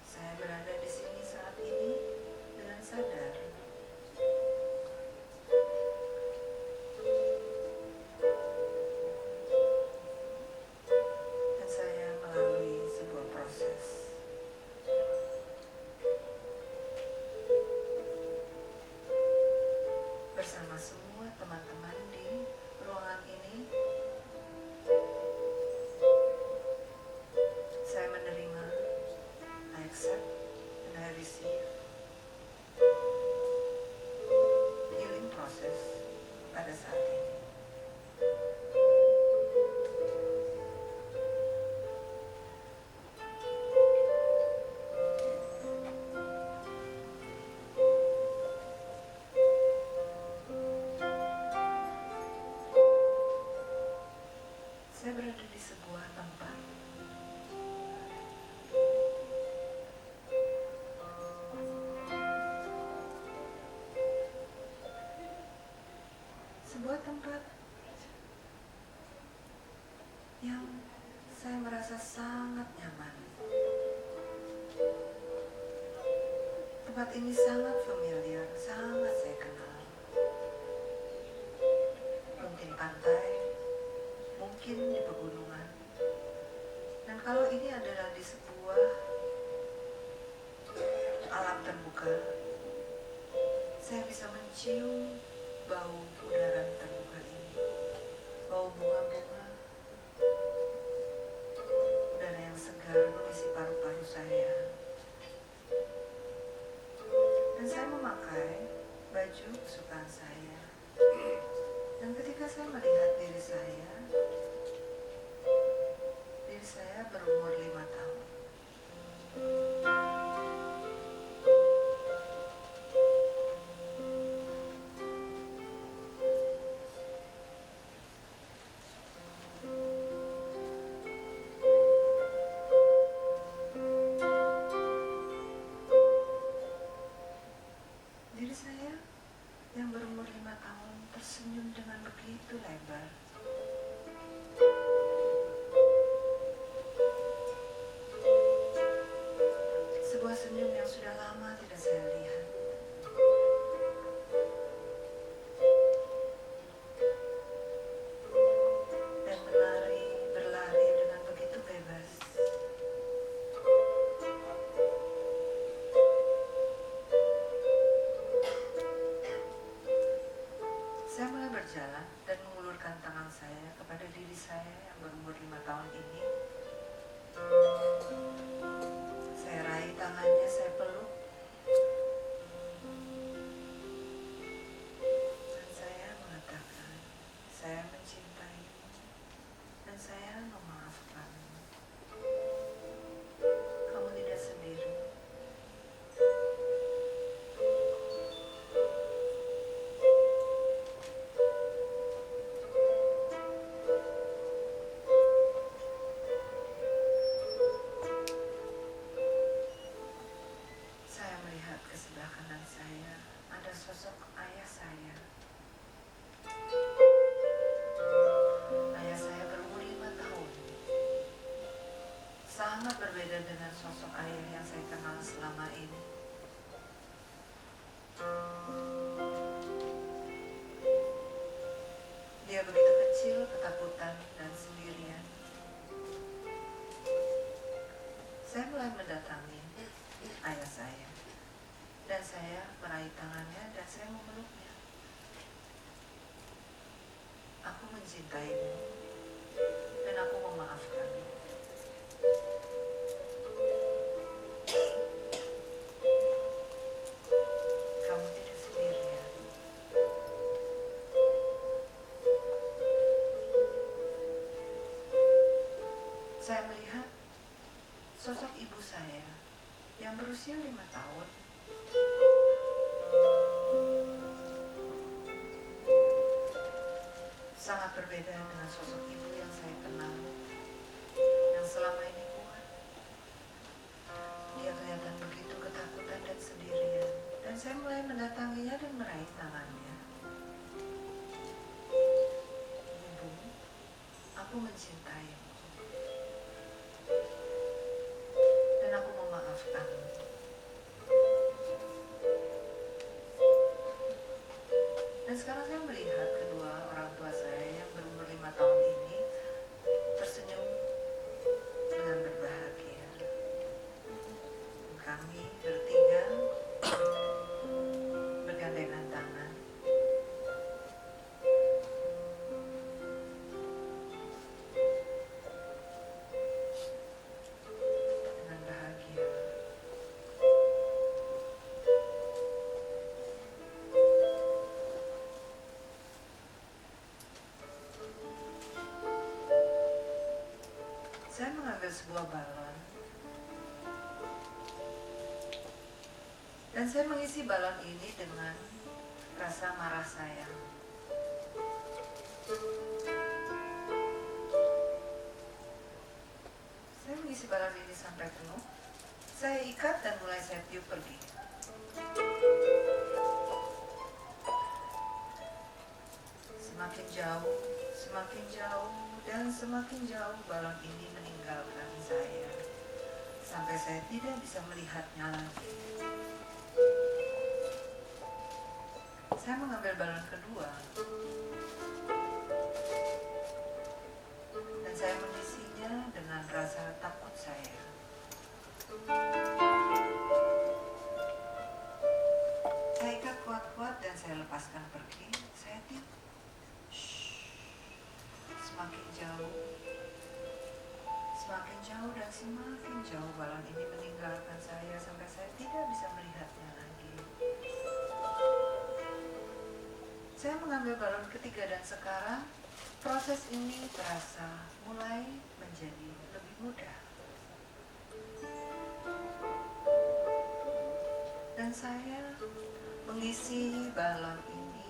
Saya berada di sini saat ini dengan sadar. Dan saya melalui sebuah proses. Bersama semua teman-teman di ruangan ini, saya menerima, I accept and I receive healing process pada saat ini. Saya berada di sebuah tempat yang saya merasa sangat nyaman. Tempat ini sangat familiar, sangat saya kenal. Mungkin pantai, mungkin di pegunungan. Dan kalau ini adalah di sebuah alam terbuka, saya bisa mencium bau udara terbuka ini, bau bunga-bunga, udara yang segar mengisi paru-paru saya. Dan saya memakai baju kesukaan saya. Dan ketika saya melihat diri saya berumur 5 tahun. sangat berbeda dengan sosok ayah yang saya kenal selama ini. Dia begitu kecil, ketakutan, dan sendirian. Saya mulai mendatangi ayah saya, dan saya meraih tangannya dan saya memeluknya. Aku mencintaimu, dan aku memaafkanmu. Kamu tidak sendirian. Saya melihat sosok ibu saya yang berusia 5 tahun. Sangat berbeda dengan sosok ibu yang saya kenal, yang selama ini kuat. Dia kelihatan begitu ketakutan dan sendirian, dan saya mulai mendatanginya dan meraih tangannya. Ibu, aku mencintaimu, dan aku memaafkanmu. Dan sekarang saya melihat kedua orang tua saya yang berumur 5 tahun ini tersenyum dengan berbahagia. Kami bertiga bergandengan tangan. Dengan bahagia. Saya mengambil sebuah balon dan saya mengisi balon ini dengan rasa marah saya. Saya mengisi balon ini sampai penuh. Saya ikat dan mulai saya tiup pergi. Semakin jauh, dan semakin jauh balon ini meninggalkan saya. Sampai saya tidak bisa melihatnya lagi. Saya mengambil balon kedua. Dan saya mengisinya dengan rasa takut saya. Saya ikat kuat-kuat dan saya lepaskan pergi. Saya tiup. Semakin jauh dan semakin jauh balon ini meninggalkan saya sampai saya tidak bisa melihatnya lagi. Saya mengambil balon ketiga dan sekarang proses ini terasa mulai menjadi lebih mudah. Dan saya mengisi balon ini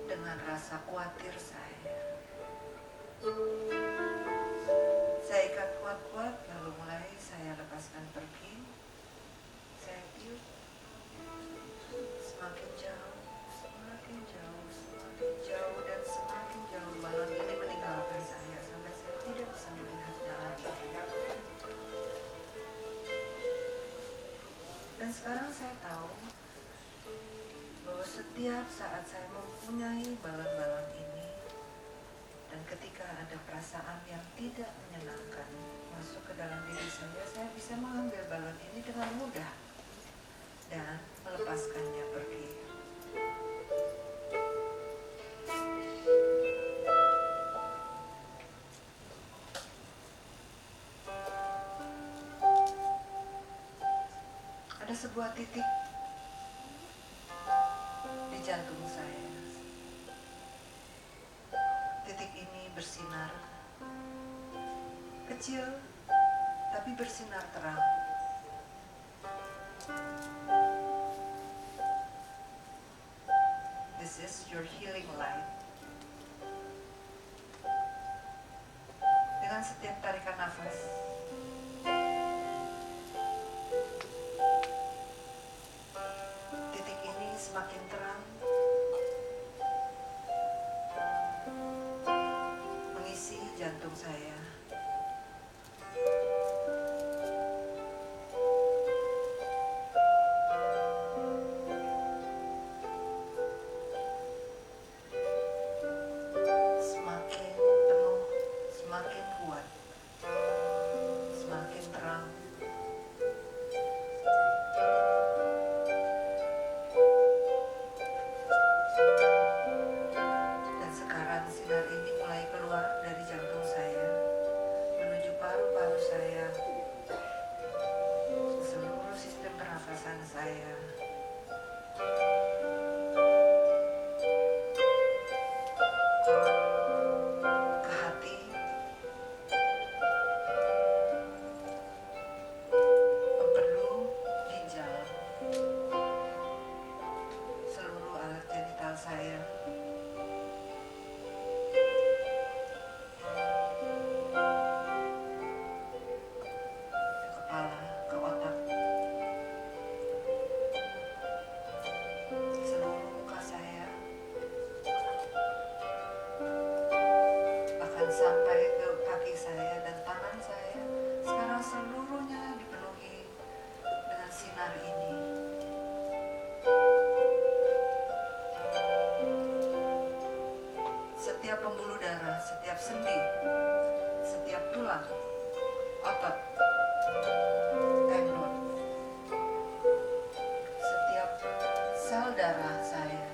dengan rasa khawatir saya. Saya ikat kuat-kuat lalu mulai saya lepaskan pergi. Saya tiup. Semakin jauh, semakin jauh, semakin jauh, dan semakin jauh balon ini meninggalkan saya sampai saya tidak bisa melihatnya lagi. Dan sekarang saya tahu bahwa setiap saat saya mempunyai balon-balon ini, dan ketika ada perasaan yang tidak menyenangkan masuk ke dalam diri saya bisa mengambil balon ini dengan mudah dan melepaskannya pergi. Ada sebuah titik di jantung saya. Titik ini bersinar, kecil tapi bersinar terang. This is your healing light. Dengan setiap tarikan nafas, titik ini semakin terang, mengisi jantung saya. semakin terang. Dan sekarang sinar ini mulai keluar dari jantung saya, menuju paru-paru saya, seluruh sistem pernafasan saya. Ke hati, empedu, ginjal, seluruh alat genital saya, ke kepala, ke otak, seluruh muka saya, bahkan sampai ke kaki saya dan tangan saya. Sekarang seluruhnya dipenuhi dengan sinar ini. Setiap pembuluh darah, setiap sendi, setiap tulang, otot, tendon, setiap sel darah saya,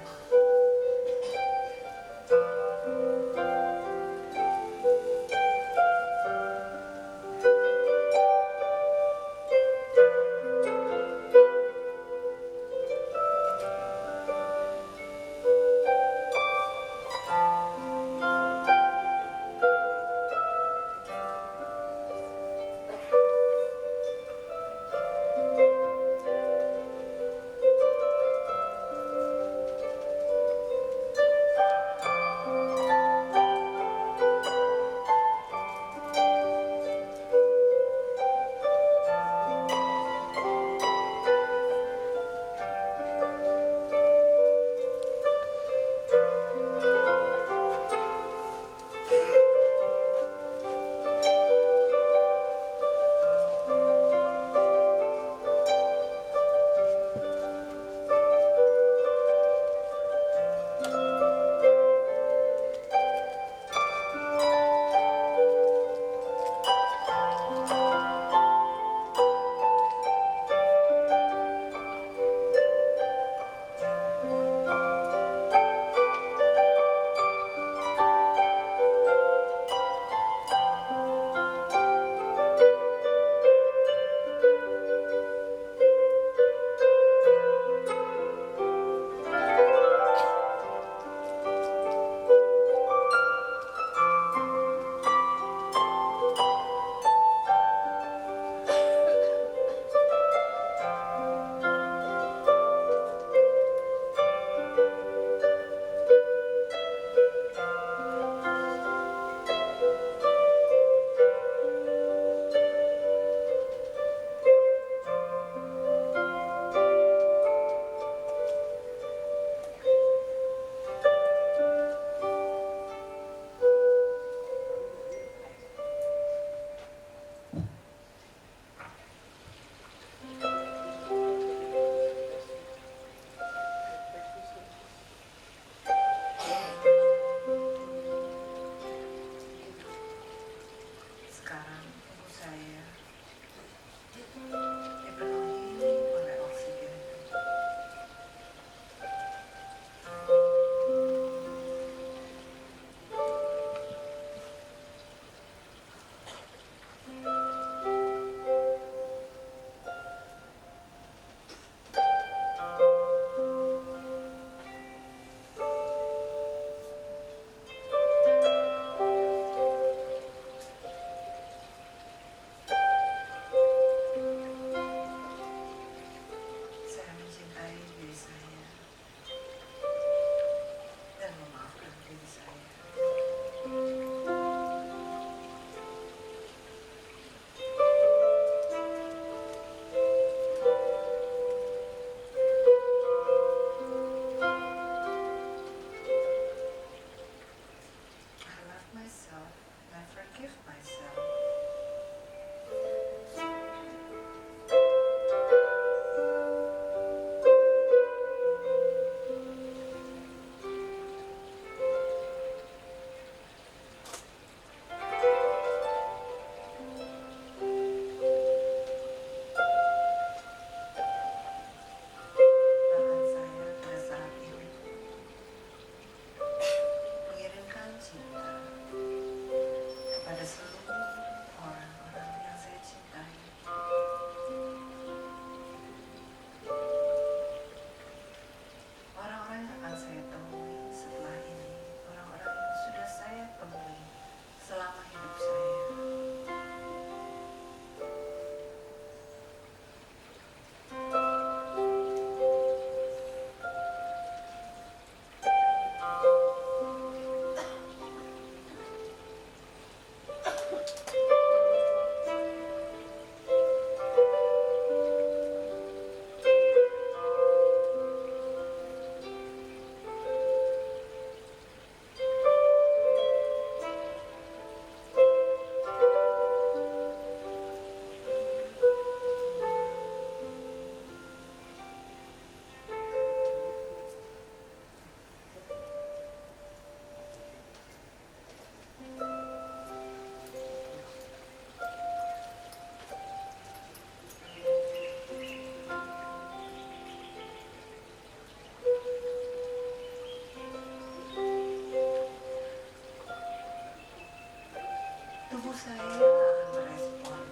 saya akan merespon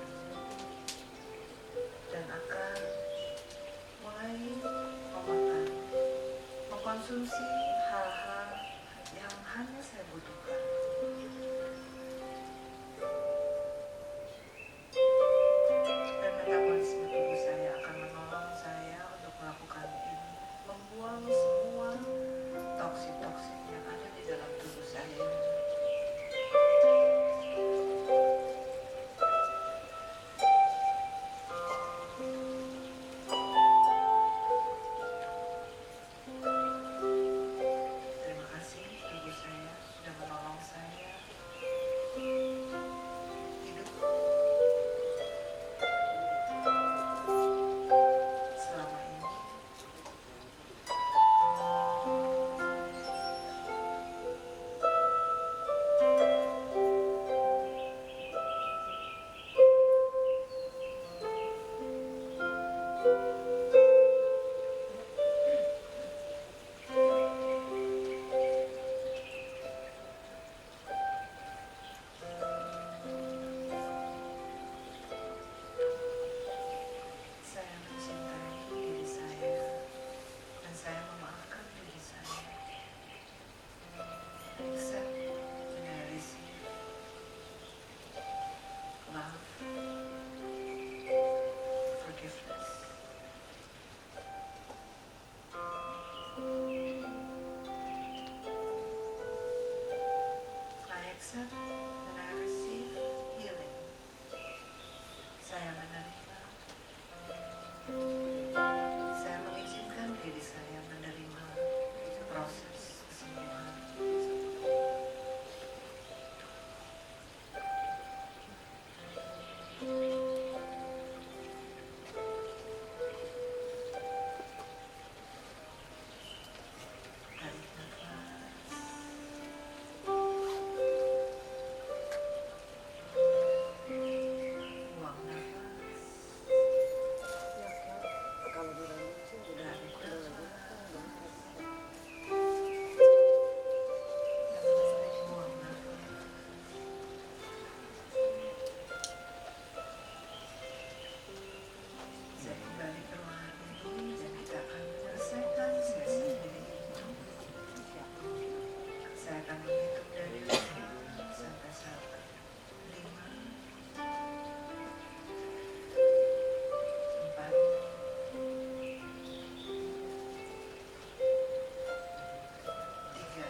dan akan mulai memakan, mengkonsumsi hal-hal yang hanya saya butuhkan. Dan metabolisme tubuh saya akan menolong saya untuk melakukan ini, membuang semua toksin-toksin yang ada di dalam tubuh saya. Terima kasih tubuh saya sudah menolong saya hidup selama ini. Saya mencintai diri saya dan saya memaafkan diri saya. Accept and I receive love, forgiveness. I accept and I receive healing. Saya menerima. Saya mengizinkan diri saya menerima proses kesembuhan. Tarik nafas. Buang nafas. Saya kembali ke ruangan ini dan kita akan menyelesaikan sesi ini. Saya akan menghitung dari 5 sampai 1. 5, 4, 3, 2.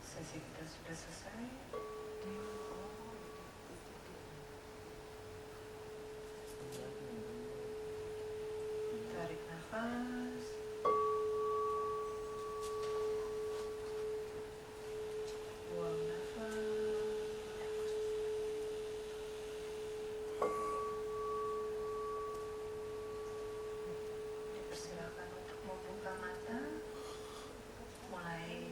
Sesi kita sudah selesai. Tarik nafas. Buang nafas. Dipersilakan untuk membuka mata. Mulai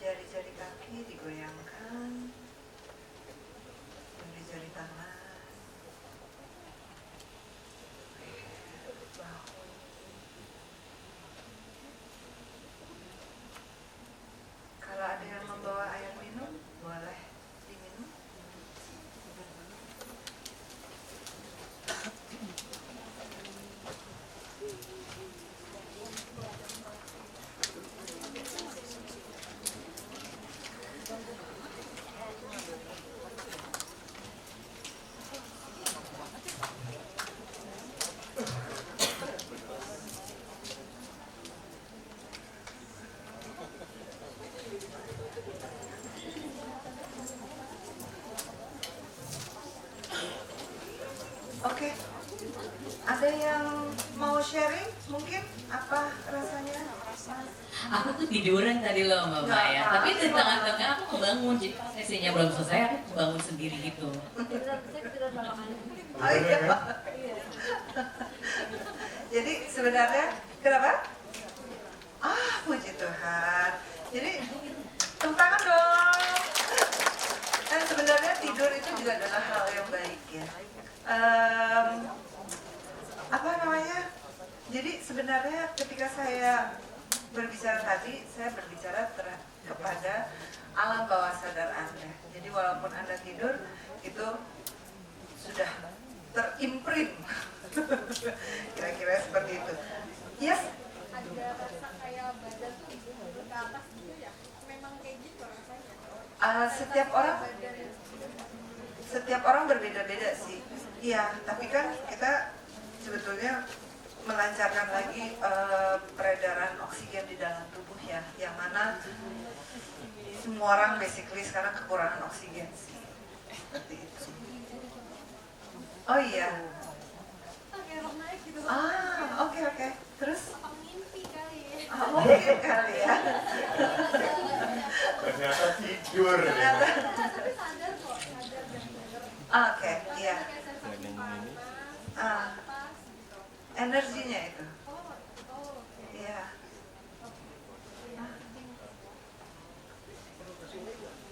jari-jari kaki digoyangkan, jari-jari tangan, bahu. Kalau ada yang membawa air minum, boleh diminum. Oke, ada yang mau sharing mungkin apa rasanya? Aku tuh tiduran tadi loh Mbak Nggak Maya, apa-apa. tapi di tengah-tengah aku kebangun, jadi pas sesinya belum selesai aku kebangun sendiri gitu. Oh iya. Jadi sebenarnya kenapa? Ah, puji Tuhan. juga adalah hal yang baik ya. Apa namanya? Jadi sebenarnya ketika saya berbicara tadi, saya berbicara kepada alam bawah sadar Anda. Jadi walaupun Anda tidur, itu sudah terimprint. Kira-kira seperti itu. Yes? Ada rasa kayak badan tuh ke atas gitu ya? Memang kayak gitu rasanya? Setiap orang berbeda-beda sih. Iya, tapi kan kita sebetulnya melancarkan lagi peredaran oksigen di dalam tubuh ya, yang mana semua orang basically sekarang kekurangan oksigen sih. Seperti itu. Oh iya. Kayak naik gitu. Oke. Terus? Apa mimpi kali ya? Mungkin kali ya. Ternyata tidur. Ternyata. Tapi sadar kok, sadar bener-bener. Oke, iya. Kayak sensasi panas, Ah, pas gitu. energinya itu. Oke. Iya.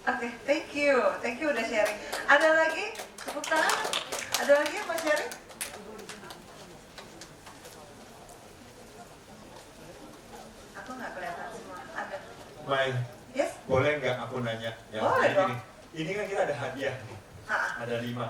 Oke, thank you udah sharing. Ada lagi? Tepuk tangan. Ada lagi yang mau sharing? Aku nggak kelihatan semua. Ada. Mai, Yes? boleh nggak aku nanya? Ya, Boleh jadi dong. ini kan kita ada hadiah nih, Ha, ada 5.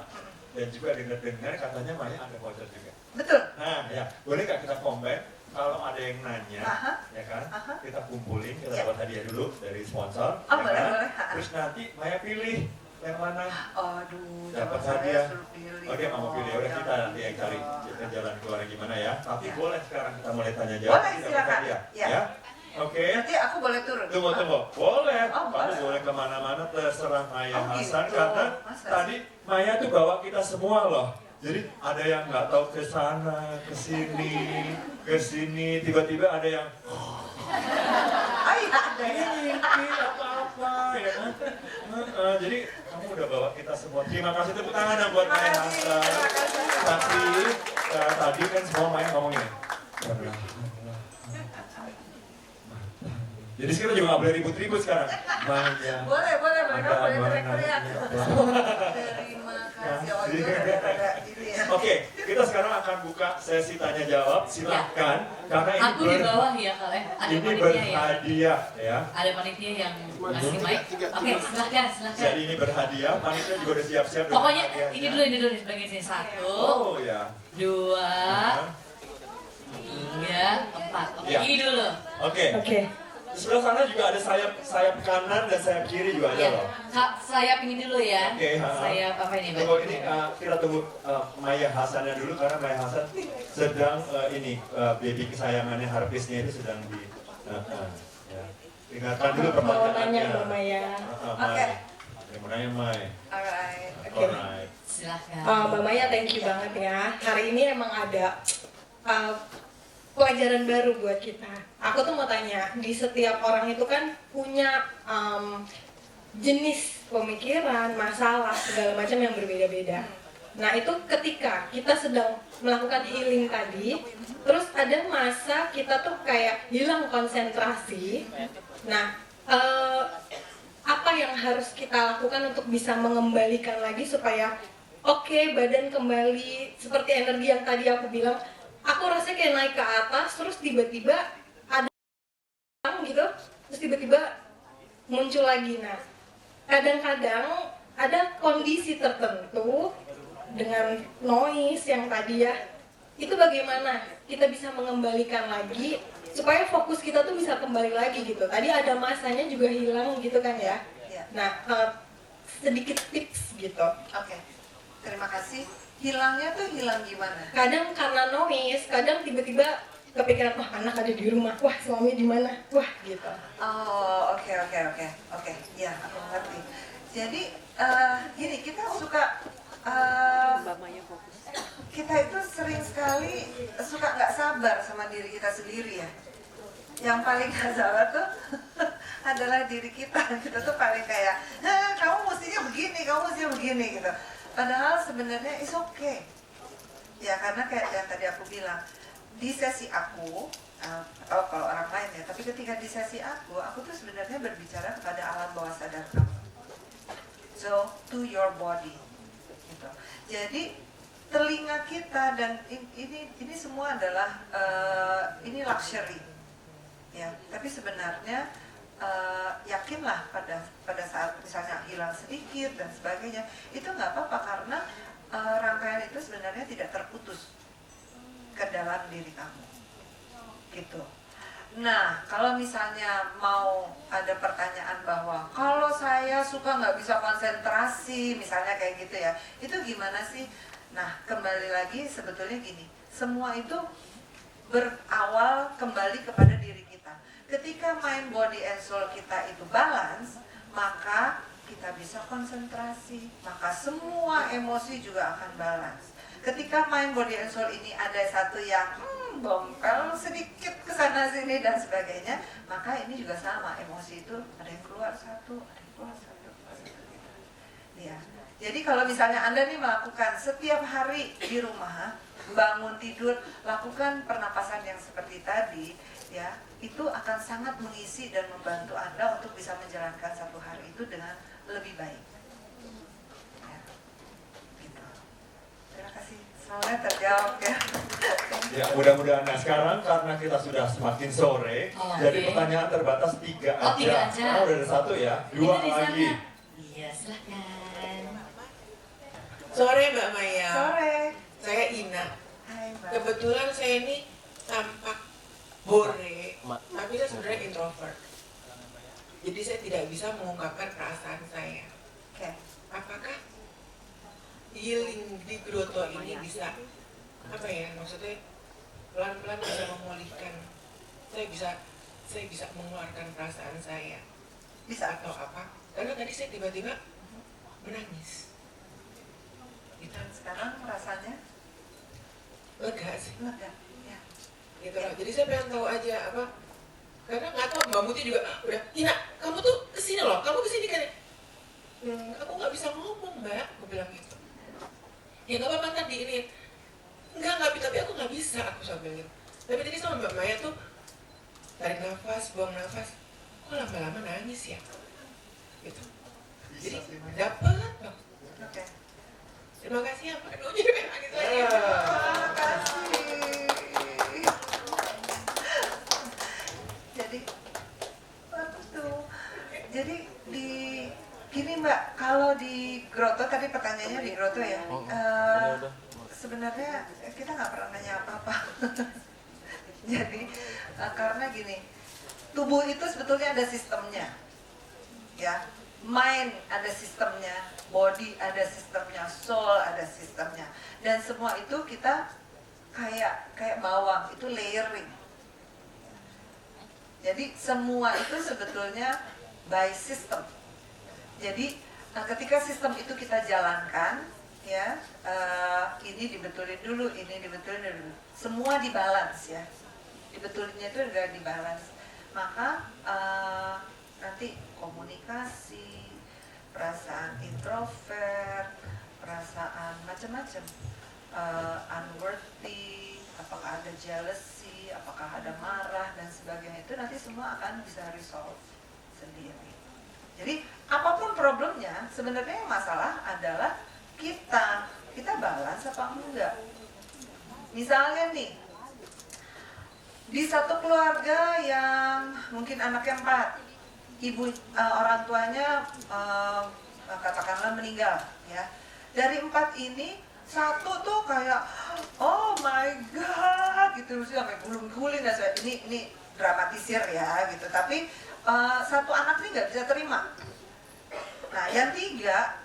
Dan juga dengar-dengar katanya Maya ada voucher juga. betul. Nah, ya, boleh nggak kita combine? Kalau ada yang nanya, Aha. ya kan, Aha. kita kumpulin, kita Ya. dapat hadiah dulu dari sponsor, Oh, ya boleh, kan? boleh. Ha. Terus nanti Maya pilih yang mana. Aduh, Dapat jangan saya hadiah. suruh pilih. Oh, dia nggak mau pilih, udah kita jangan nanti yang cari kita jalan keluar gimana ya. Tapi Ya. boleh sekarang kita mulai tanya jawab. Boleh, Kita dapat silakan. hadiah, Ya. ya. Oke. Nanti aku boleh turun. Tunggu. Boleh. Oh, Kamu boleh. boleh kemana-mana terserah Maya Oh, Hasan gitu. karena Masa tadi Maya tuh bawa kita semua loh. Jadi ada yang nggak tahu ke sana, ke sini, tiba-tiba ada yang Oh iya, ada ini ya. mimpi apa ya kan? Jadi kamu udah bawa kita semua. Terima kasih, tepuk tangan dong buat Terima Maya kasih, Hasan. terima kasih. Tapi tadi kan semua Maya ngomong ini. Jadi sekarang juga nggak boleh ribut-ribut sekarang. Maya. Boleh, mereka Ada boleh mana teriak-teriak. ya, Terima kasih. Oh, itu daripada ini ya. Oke, kita sekarang akan buka sesi tanya jawab. Silahkan, karena ini Aku di bawah ya kalian. Ada ini panitia ya. berhadiah ya. Ada panitia yang ngasih mic. Oke, silahkan. Jadi ini berhadiah, panitia juga udah siap-siap. dengan Pokoknya hadiahnya. ini dulu di bagian sini. 1, Oh ya. 2, 3, 4. Oke, Ya. ini dulu. Oke. Di sebelah sana juga ada sayap kanan dan sayap kiri juga ada Ya, loh. Kak, saya pingin dulu ya. Oke, Saya apa ini, Mbak? Tunggu ini kita tunggu Maya Hasannya dulu karena Maya Hasan sedang baby kesayangannya Harpisnya itu sedang di ya. Ingatkan dulu Mau pertanyaannya. nanya Mbak Maya. Oke. Yang mau nanya Mai. Alright. Oke. Alright. Silahkan. Mbak Maya, thank you banget ya. Hari ini emang ada pelajaran baru buat kita. Aku tuh mau tanya, di setiap orang itu kan punya jenis pemikiran, masalah, segala macam yang berbeda-beda. Nah itu ketika kita sedang melakukan healing tadi, terus ada masa kita tuh kayak hilang konsentrasi. Nah, apa yang harus kita lakukan untuk bisa mengembalikan lagi supaya oke, badan kembali seperti energi yang tadi aku bilang, aku rasanya kayak naik ke atas, terus tiba-tiba ada gitu, terus tiba-tiba muncul lagi. Nah, kadang-kadang ada kondisi tertentu dengan noise yang tadi ya, itu bagaimana kita bisa mengembalikan lagi supaya fokus kita tuh bisa kembali lagi gitu. Tadi ada masanya juga hilang gitu kan ya. Ya. Nah, sedikit tips gitu. Oke. Terima kasih. Hilangnya tuh hilang gimana? Kadang karena noise, kadang tiba-tiba kepikiran, wah anak ada di rumah, wah suami di mana, wah gitu. Oh, oke. Ya, aku ngerti. Jadi gini, kita suka kita itu sering sekali suka nggak sabar sama diri kita sendiri ya. Yang paling nggak sabar tuh adalah diri kita. Kita tuh paling kayak, kamu mestinya begini gitu. Padahal sebenarnya it's okay. Ya karena kayak yang tadi aku bilang, di sesi aku, kalau orang lain ya, tapi ketika di sesi aku tuh sebenarnya berbicara kepada alam bawah sadar kamu. So, to your body. Jadi telinga kita dan ini semua adalah ini luxury, ya. Tapi sebenarnya yakinlah pada saat misalnya hilang sedikit dan sebagainya, itu nggak apa-apa karena rangkaian itu sebenarnya tidak terputus ke dalam diri kamu, gitu. Nah, kalau misalnya mau ada pertanyaan bahwa kalau saya suka nggak bisa konsentrasi, misalnya kayak gitu ya, itu gimana sih? Nah, kembali lagi sebetulnya gini, semua itu berawal kembali kepada diri kita. Ketika mind, body, and soul kita itu balance, maka kita bisa konsentrasi, maka semua emosi juga akan balance. Ketika mind, body, and soul ini ada satu yang bompel sedikit ke sana sini dan sebagainya, maka ini juga sama, emosi itu ada yang keluar satu, ada yang keluar satu, ya. Jadi kalau misalnya Anda nih melakukan setiap hari di rumah, bangun tidur, lakukan pernapasan yang seperti tadi, ya, itu akan sangat mengisi dan membantu Anda untuk bisa menjalankan satu hari itu dengan lebih baik. Ya, gitu. Terima kasih. Semoga terjawab ya. Ya, mudah-mudahan. Nah, sekarang karena kita sudah semakin sore, jadi pertanyaan terbatas 3 aja. Oh, 3 aja. Oh, udah ada 1 ya, 2 Ini di sana. lagi. Iya, silahkan. Sore Mbak Maya. Sore. Saya Ina. Hai Mbak. Kebetulan saya ini tampak hore, tapi saya sebenarnya introvert. Jadi saya tidak bisa mengungkapkan perasaan saya. Oke. Apakah healing di grotto ini bisa apa ya, maksudnya pelan-pelan bisa memulihkan, saya bisa mengeluarkan perasaan saya, Bisa. atau apa? Karena tadi saya tiba-tiba menangis. Dan sekarang rasanya Lega sih. lega. Ya. Gitu loh. Jadi saya pengen tahu aja apa, karena nggak tahu Mbak Muti juga udah, Ina, kamu tuh kesini loh, kamu kesini kan? Aku nggak bisa ngomong Mbak, aku bilang gitu. Ya nggak apa-apa tadi ini, enggak, tapi aku nggak bisa, aku sambil gitu. Tapi tadi sama Mbak Maya tuh tarik nafas, buang nafas, kok lama-lama nangis ya? Gitu. Jadi dapet Bang. Oke. Terima kasih ya Mbak, aduh jadi pengen nangis lagi. Terima kasih. Jadi, waduh. Jadi di gini Mbak, kalau di grotto tadi pertanyaannya di grotto ya. Sebenarnya kita nggak pernah nanya apa-apa. Jadi karena gini, tubuh itu sebetulnya ada sistemnya, ya. Mind ada sistemnya, body ada sistemnya, soul ada sistemnya, dan semua itu kita kayak bawang itu layering. Jadi semua itu sebetulnya by system. Jadi ketika sistem itu kita jalankan, ya, ini dibetulin dulu, ini dibetulin dulu, semua dibalance ya, dibetulinnya itu udah dibalance, maka nanti komunikasi, perasaan introvert, perasaan macam-macam, unworthy, apakah ada jealousy, apakah ada marah dan sebagainya, itu nanti semua akan bisa resolve sendiri. Jadi apapun problemnya, sebenarnya yang masalah adalah kita balance apa enggak. Misalnya nih, di satu keluarga yang mungkin anaknya 4, orang tuanya katakanlah meninggal, ya. Dari 4 ini, 1 tuh kayak oh my god gitu sih, sampai gulung-guling dan sebagainya. Ini dramatisir ya gitu, tapi 1 anak ini nggak bisa terima. Nah yang 3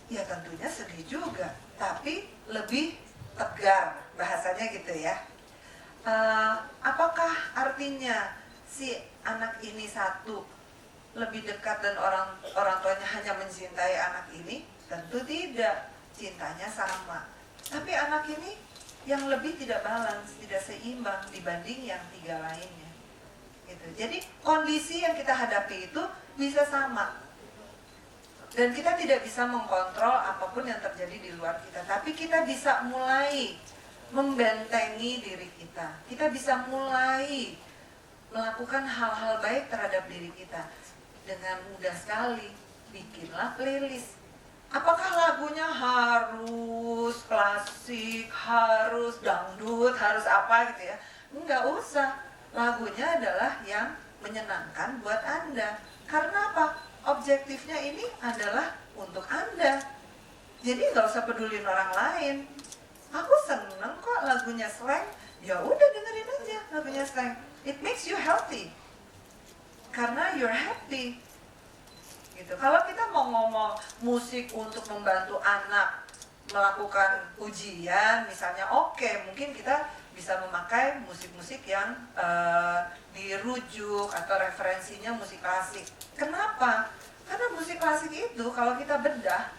ya tentunya sedih juga, tapi lebih tegar bahasanya gitu ya. Apakah artinya si anak ini 1 lebih dekat dan orang tuanya hanya mencintai anak ini? Tentu tidak, cintanya sama. Tapi anak ini yang lebih tidak balance, tidak seimbang dibanding yang 3 lainnya. Gitu. Jadi kondisi yang kita hadapi itu bisa sama. Dan kita tidak bisa mengkontrol apapun yang terjadi di luar kita. Tapi kita bisa mulai membentengi diri kita. Kita bisa mulai melakukan hal-hal baik terhadap diri kita. Dengan mudah sekali, bikinlah playlist. Apakah lagunya harus klasik, harus dangdut, harus apa gitu ya? Enggak usah. Lagunya adalah yang menyenangkan buat Anda. Karena apa? Objektifnya ini adalah untuk Anda. Jadi nggak usah pedulin orang lain. Aku seneng kok lagunya slang. Ya udah dengerin aja lagunya slang. It makes you healthy. Karena you're happy. Gitu. Kalau kita mau ngomong musik untuk membantu anak melakukan ujian, misalnya, oke, mungkin kita bisa memakai musik-musik yang dirujuk atau referensinya musik klasik. Kenapa? Karena musik klasik itu kalau kita bedah,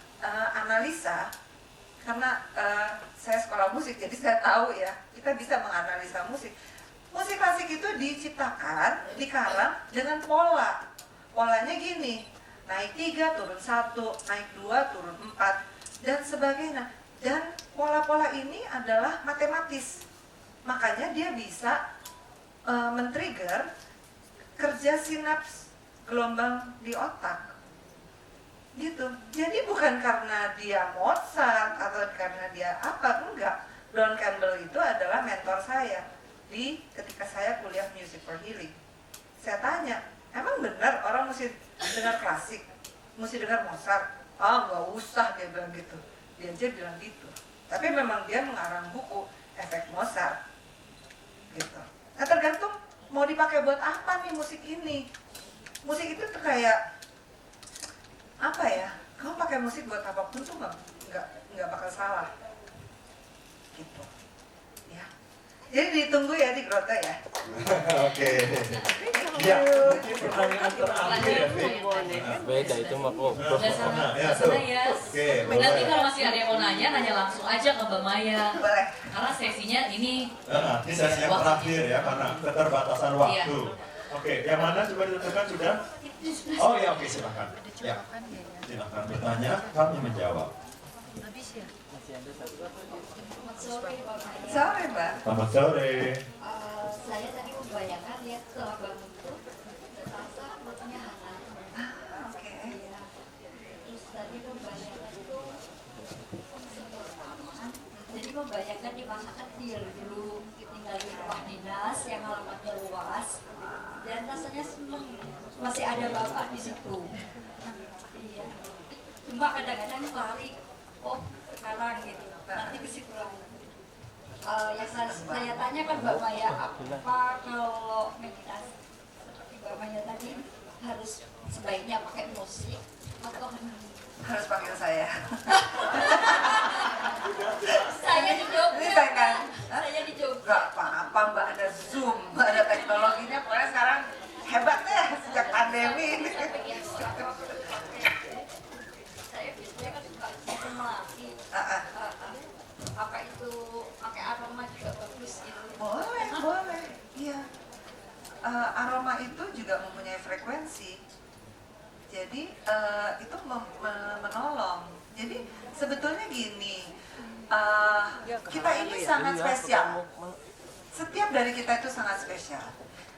analisa, karena saya sekolah musik, jadi saya tahu ya, kita bisa menganalisa musik. Musik klasik itu diciptakan, dikarang dengan pola. Polanya gini. Naik 3, turun 1, naik 2, turun 4, dan sebagainya. Dan pola-pola ini adalah matematis. Makanya dia bisa men-trigger kerja sinaps gelombang di otak. Gitu. Jadi bukan karena dia Mozart atau karena dia apa, enggak. Don Campbell itu adalah mentor saya ketika saya kuliah Music for Healing. Saya tanya, emang benar orang mesti dengar klasik, mesti dengar Mozart? Ah, nggak usah, dia bilang gitu. Dia aja bilang gitu. Tapi memang dia mengarang buku Efek Mozart, gitu. Nah, tergantung mau dipakai buat apa nih musik ini. Musik itu tuh kayak apa ya? Kamu pakai musik buat apapun tuh nggak bakal salah, gitu. Ya. Jadi ditunggu ya di Grotto ya. Oke. Ya, mungkin pertanyaan terakhir ya, Fik. Beda itu mah kok. Udah sama Ya, tuh. ya. Oke, Nanti boleh. kalau masih ada yang mau nanya langsung aja ke Mbak Maya. Boleh. Karena sesinya ini Ini sesi yang terakhir ya, karena keterbatasan waktu. Oke, yang mana coba ditentukan sudah? Oh ya, oke, silakan. Ya, silakan bertanya, kami menjawab. Sore, Mbak. Selamat sore. Saya tadi membayangkan ya setelah bangun itu terasa perutnya hangat. Oke. Iya. Terus tadi membayangkan itu jadi membayangkan di masa kecil dulu tinggal di rumah dinas yang halamannya luas dan rasanya senang masih ada bapak di situ. Iya. Cuma kadang-kadang lari, oh sekarang gitu, nanti ke situ lagi. Yang saya tanya kan Mbak Maya, apa kalau meditasi seperti Mbak Maya tadi harus sebaiknya pakai musik atau Harus panggil saya. saya di Jogja? Ini saya kan? Saya di Jogja. Gak apa-apa, Mbak, ada Zoom, ada teknologinya. Pokoknya sekarang hebat deh sejak pandemi ini. Saya biasanya kan suka sistem melati. Apa itu pakai aroma juga bagus gitu? Boleh, boleh. Iya. Aroma itu juga mempunyai frekuensi. Jadi itu menolong. Jadi sebetulnya gini, kita ini sangat spesial. Setiap dari kita itu sangat spesial.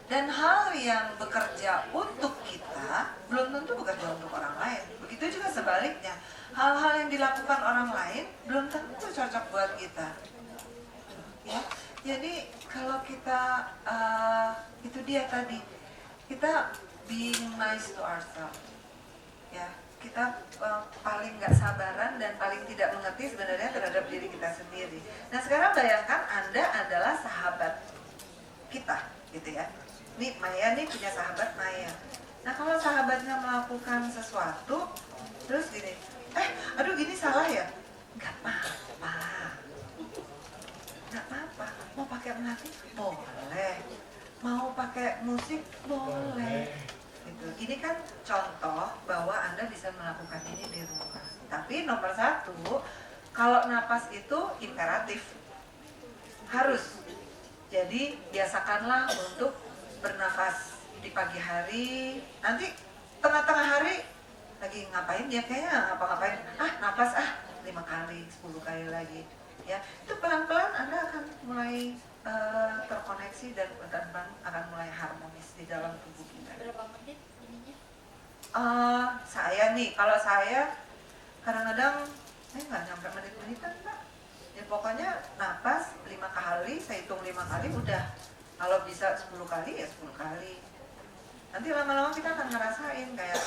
Dan hal yang bekerja untuk kita belum tentu bekerja untuk orang lain. Begitu juga sebaliknya. Hal-hal yang dilakukan orang lain belum tentu cocok buat kita. Ya, jadi kalau kita itu dia tadi, kita being nice to ourselves. Ya, kita paling nggak sabaran dan paling tidak mengerti sebenarnya terhadap diri kita sendiri. Nah, sekarang bayangkan Anda adalah sahabat kita, gitu ya. Nih Maya nih punya sahabat Maya. Nah, kalau sahabatnya melakukan sesuatu, terus gini, aduh gini salah ya? Nggak apa-apa. Nggak apa-apa. Mau pakai melati? Boleh. Mau pakai musik? Boleh. Gitu. Ini kan contoh bahwa Anda bisa melakukan ini di rumah. Tapi nomor satu, kalau napas itu imperatif. Harus. Jadi biasakanlah untuk bernafas di pagi hari. Nanti tengah-tengah hari lagi ngapain ya, kayaknya ngapa-ngapain, napas 5 kali, 10 kali lagi. Ya, itu pelan-pelan Anda akan mulai terkoneksi dan akan mulai harmonis di dalam tubuh kita. Berapa menit ininya? Saya nih, kalau saya kadang-kadang saya nggak nyampe menit-menitan Pak. Ya pokoknya napas 5 kali, saya hitung 5 kali udah. Kalau bisa 10 kali ya 10 kali. Nanti lama-lama kita akan ngerasain kayak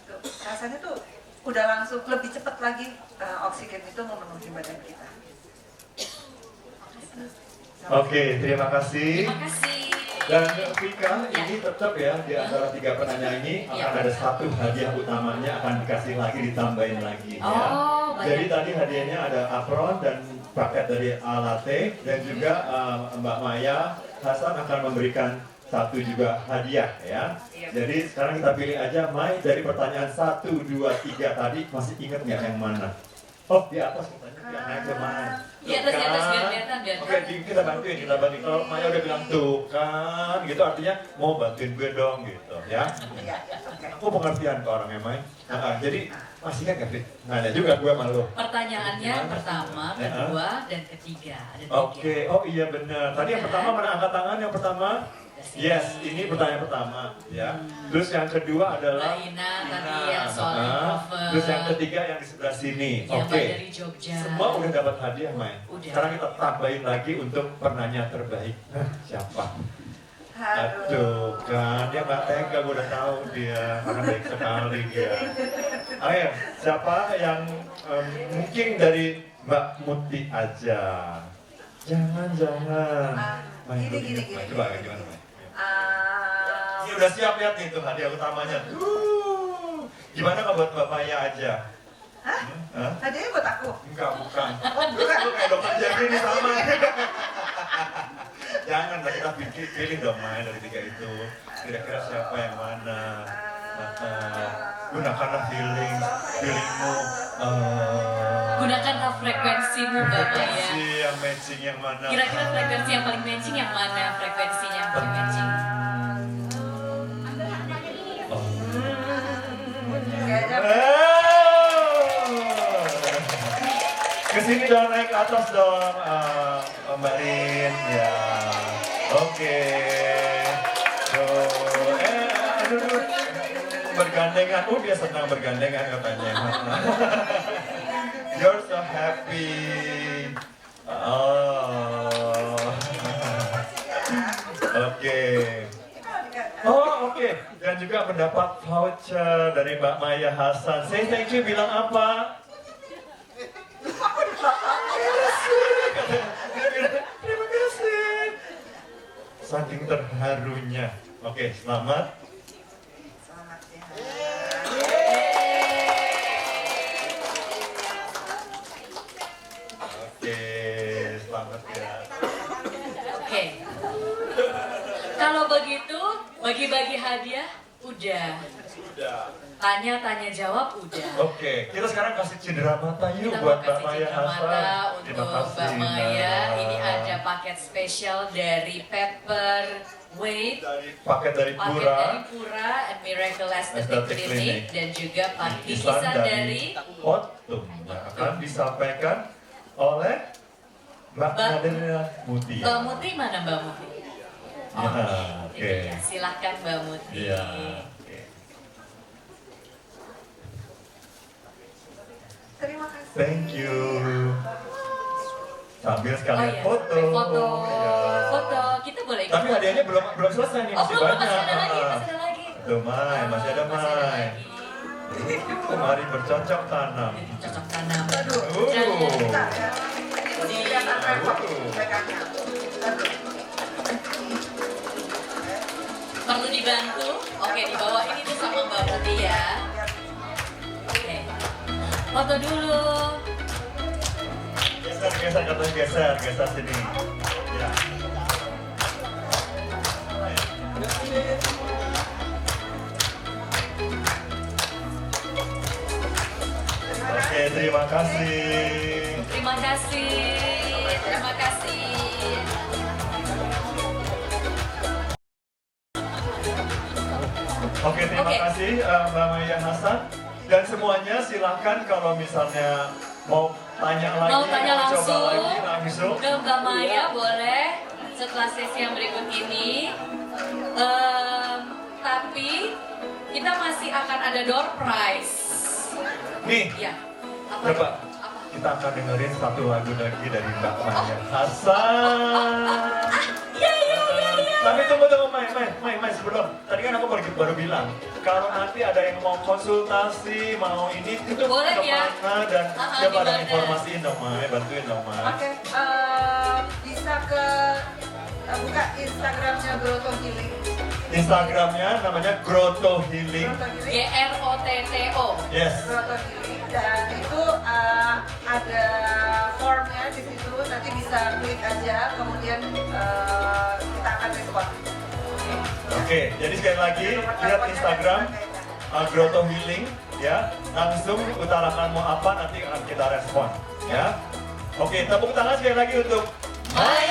tuh, rasanya tuh udah langsung lebih cepat lagi oksigen itu memenuhi badan kita. Oke, terima kasih. Terima kasih. Dan Vika, ini tetap ya di antara 3 penanya ini akan ada 1 hadiah utamanya akan dikasih lagi, ditambahin lagi ya. Oh, banyak. Jadi tadi hadiahnya ada apron dan paket dari Alate dan juga Mbak Maya Hasan akan memberikan 1 juga hadiah ya. Jadi sekarang kita pilih aja Mai dari pertanyaan 1, 2, 3 tadi masih ingat nggak yang mana? Oh di atas katanya biar naik ke mana? Di atas biar kelihatan biar. Oke, kita bantuin. Kalau Maya udah bilang tuh kan, gitu artinya mau bantuin gue dong gitu ya. Aku pengertian ke orangnya Mai. Jadi masih kan Kevin? Nanya juga gue malu. Pertanyaannya pertama, kedua, dan ketiga. Ada 3. Oke, oh iya benar. Tadi yang pertama mana angkat tangan yang pertama? Yes, ini pertanyaan pertama ya. Terus yang kedua adalah Mbak Ina tadi yang soal introvert. Terus yang ketiga yang di sebelah sini. Yang Oke. dari Jogja. Semua udah dapat hadiah, Mai. Udah. Sekarang kita tambahin lagi untuk penanya terbaik. Siapa? Aduh, kan dia nggak tega, gue udah tahu dia karena baik sekali dia. Ayo, siapa yang mungkin dari Mbak Muti aja? Jangan. Main Gini. Coba gimana, Mai? Ini udah siap lihat nih tuh hadiah utamanya. Gimana kalau buat Mbak Maya aja? Hah? Hadiahnya buat aku? Enggak, bukan. Lu kayak dokter Jeffrey nih sama. Jangan lah, kita pilih dong Maya dari 3 itu. Kira-kira siapa yang mana? Gunakanlah feelingmu. Gunakanlah frekuensimu Mbak Maya. Yang matching yang mana? Kira-kira frekuensi yang paling matching yang mana? Frekuensinya yang paling matching. Kesini dong, naik ke atas dong, Mbak Rin. Ya, oke. Aduh, bergandengan. Dia senang bergandengan katanya. You're so happy. Oke. Oke. Dan juga mendapat voucher dari Mbak Maya Hasan. Say thank you, bilang apa? Terima kasih. Saking terharunya. Oke, selamat. Selamat ya. Oke, selamat ya. Oke. Kalau begitu, bagi-bagi hadiah udah. Sudah. Tanya-tanya jawab udah. Oke, kita sekarang kasih cendera mata yuk Kita buat mau Mbak kasih Maya cendera mata Hasan. untuk Mbak Maya. Ini ada paket spesial dari Pepper Weight, paket dari Pura, and Miracle Aesthetic Aesthetic Clinic, Clinic. dan juga bingkisan bingkisan dari Potum yang akan disampaikan oleh Mbak Nadia Mutia. Mbak Muti. Mana Mbak Muti? Ya, oke. Ini ya, silahkan Mbak Muti. Iya. Oke. Terima kasih. Thank you. Sambil sekalian iya, foto. foto. Iya. Foto. Kita boleh ikut. Tapi hadiahnya belum selesai nih, masih belum, banyak. masih ada lagi, masih ada lagi. Tuh Mai, masih ada Mai. Mari bercocok tanam. Cocok tanam. Aduh, bentar ya. Ini kelihatan repot pegangnya. Aduh. Perlu dibantu? Oke, dibawain itu sama Mbak Muti ya. Oke. Foto dulu. Geser, katanya geser sini. Ya. Oke, terima kasih. Terima kasih. Terima kasih. Oke, terima kasih Mbak Maya Hasan. Dan semuanya silakan kalau misalnya mau tanya lagi, Mau tanya coba lagi langsung. ke Mbak Maya boleh setelah sesi yang berikut ini. Tapi kita masih akan ada door prize. Nih, Ya. coba kita akan dengerin satu lagu lagi dari Mbak Maya Hasan. Tapi tunggu, Mai, sebelum. Tadi kan aku baru bilang, kalau nanti ada yang mau konsultasi, mau ini, itu Boleh ya. kemana dan coba ada Gimana? informasiin dong, Mai, bantuin dong, Mai. Oke, bisa ke buka Instagramnya Grotto Healing. Instagramnya namanya Grotto Healing. Grotto Healing. GROTTO. Yes. Grotto Healing, dan itu ada formnya di situ, nanti bisa klik aja, kemudian kita akan respon. Oke, jadi sekali lagi lihat Instagram Grotto Healing, ya. Langsung utarakan mau apa, nanti akan kita respon, ya. Oke, tepuk tangan sekali lagi untuk Maya.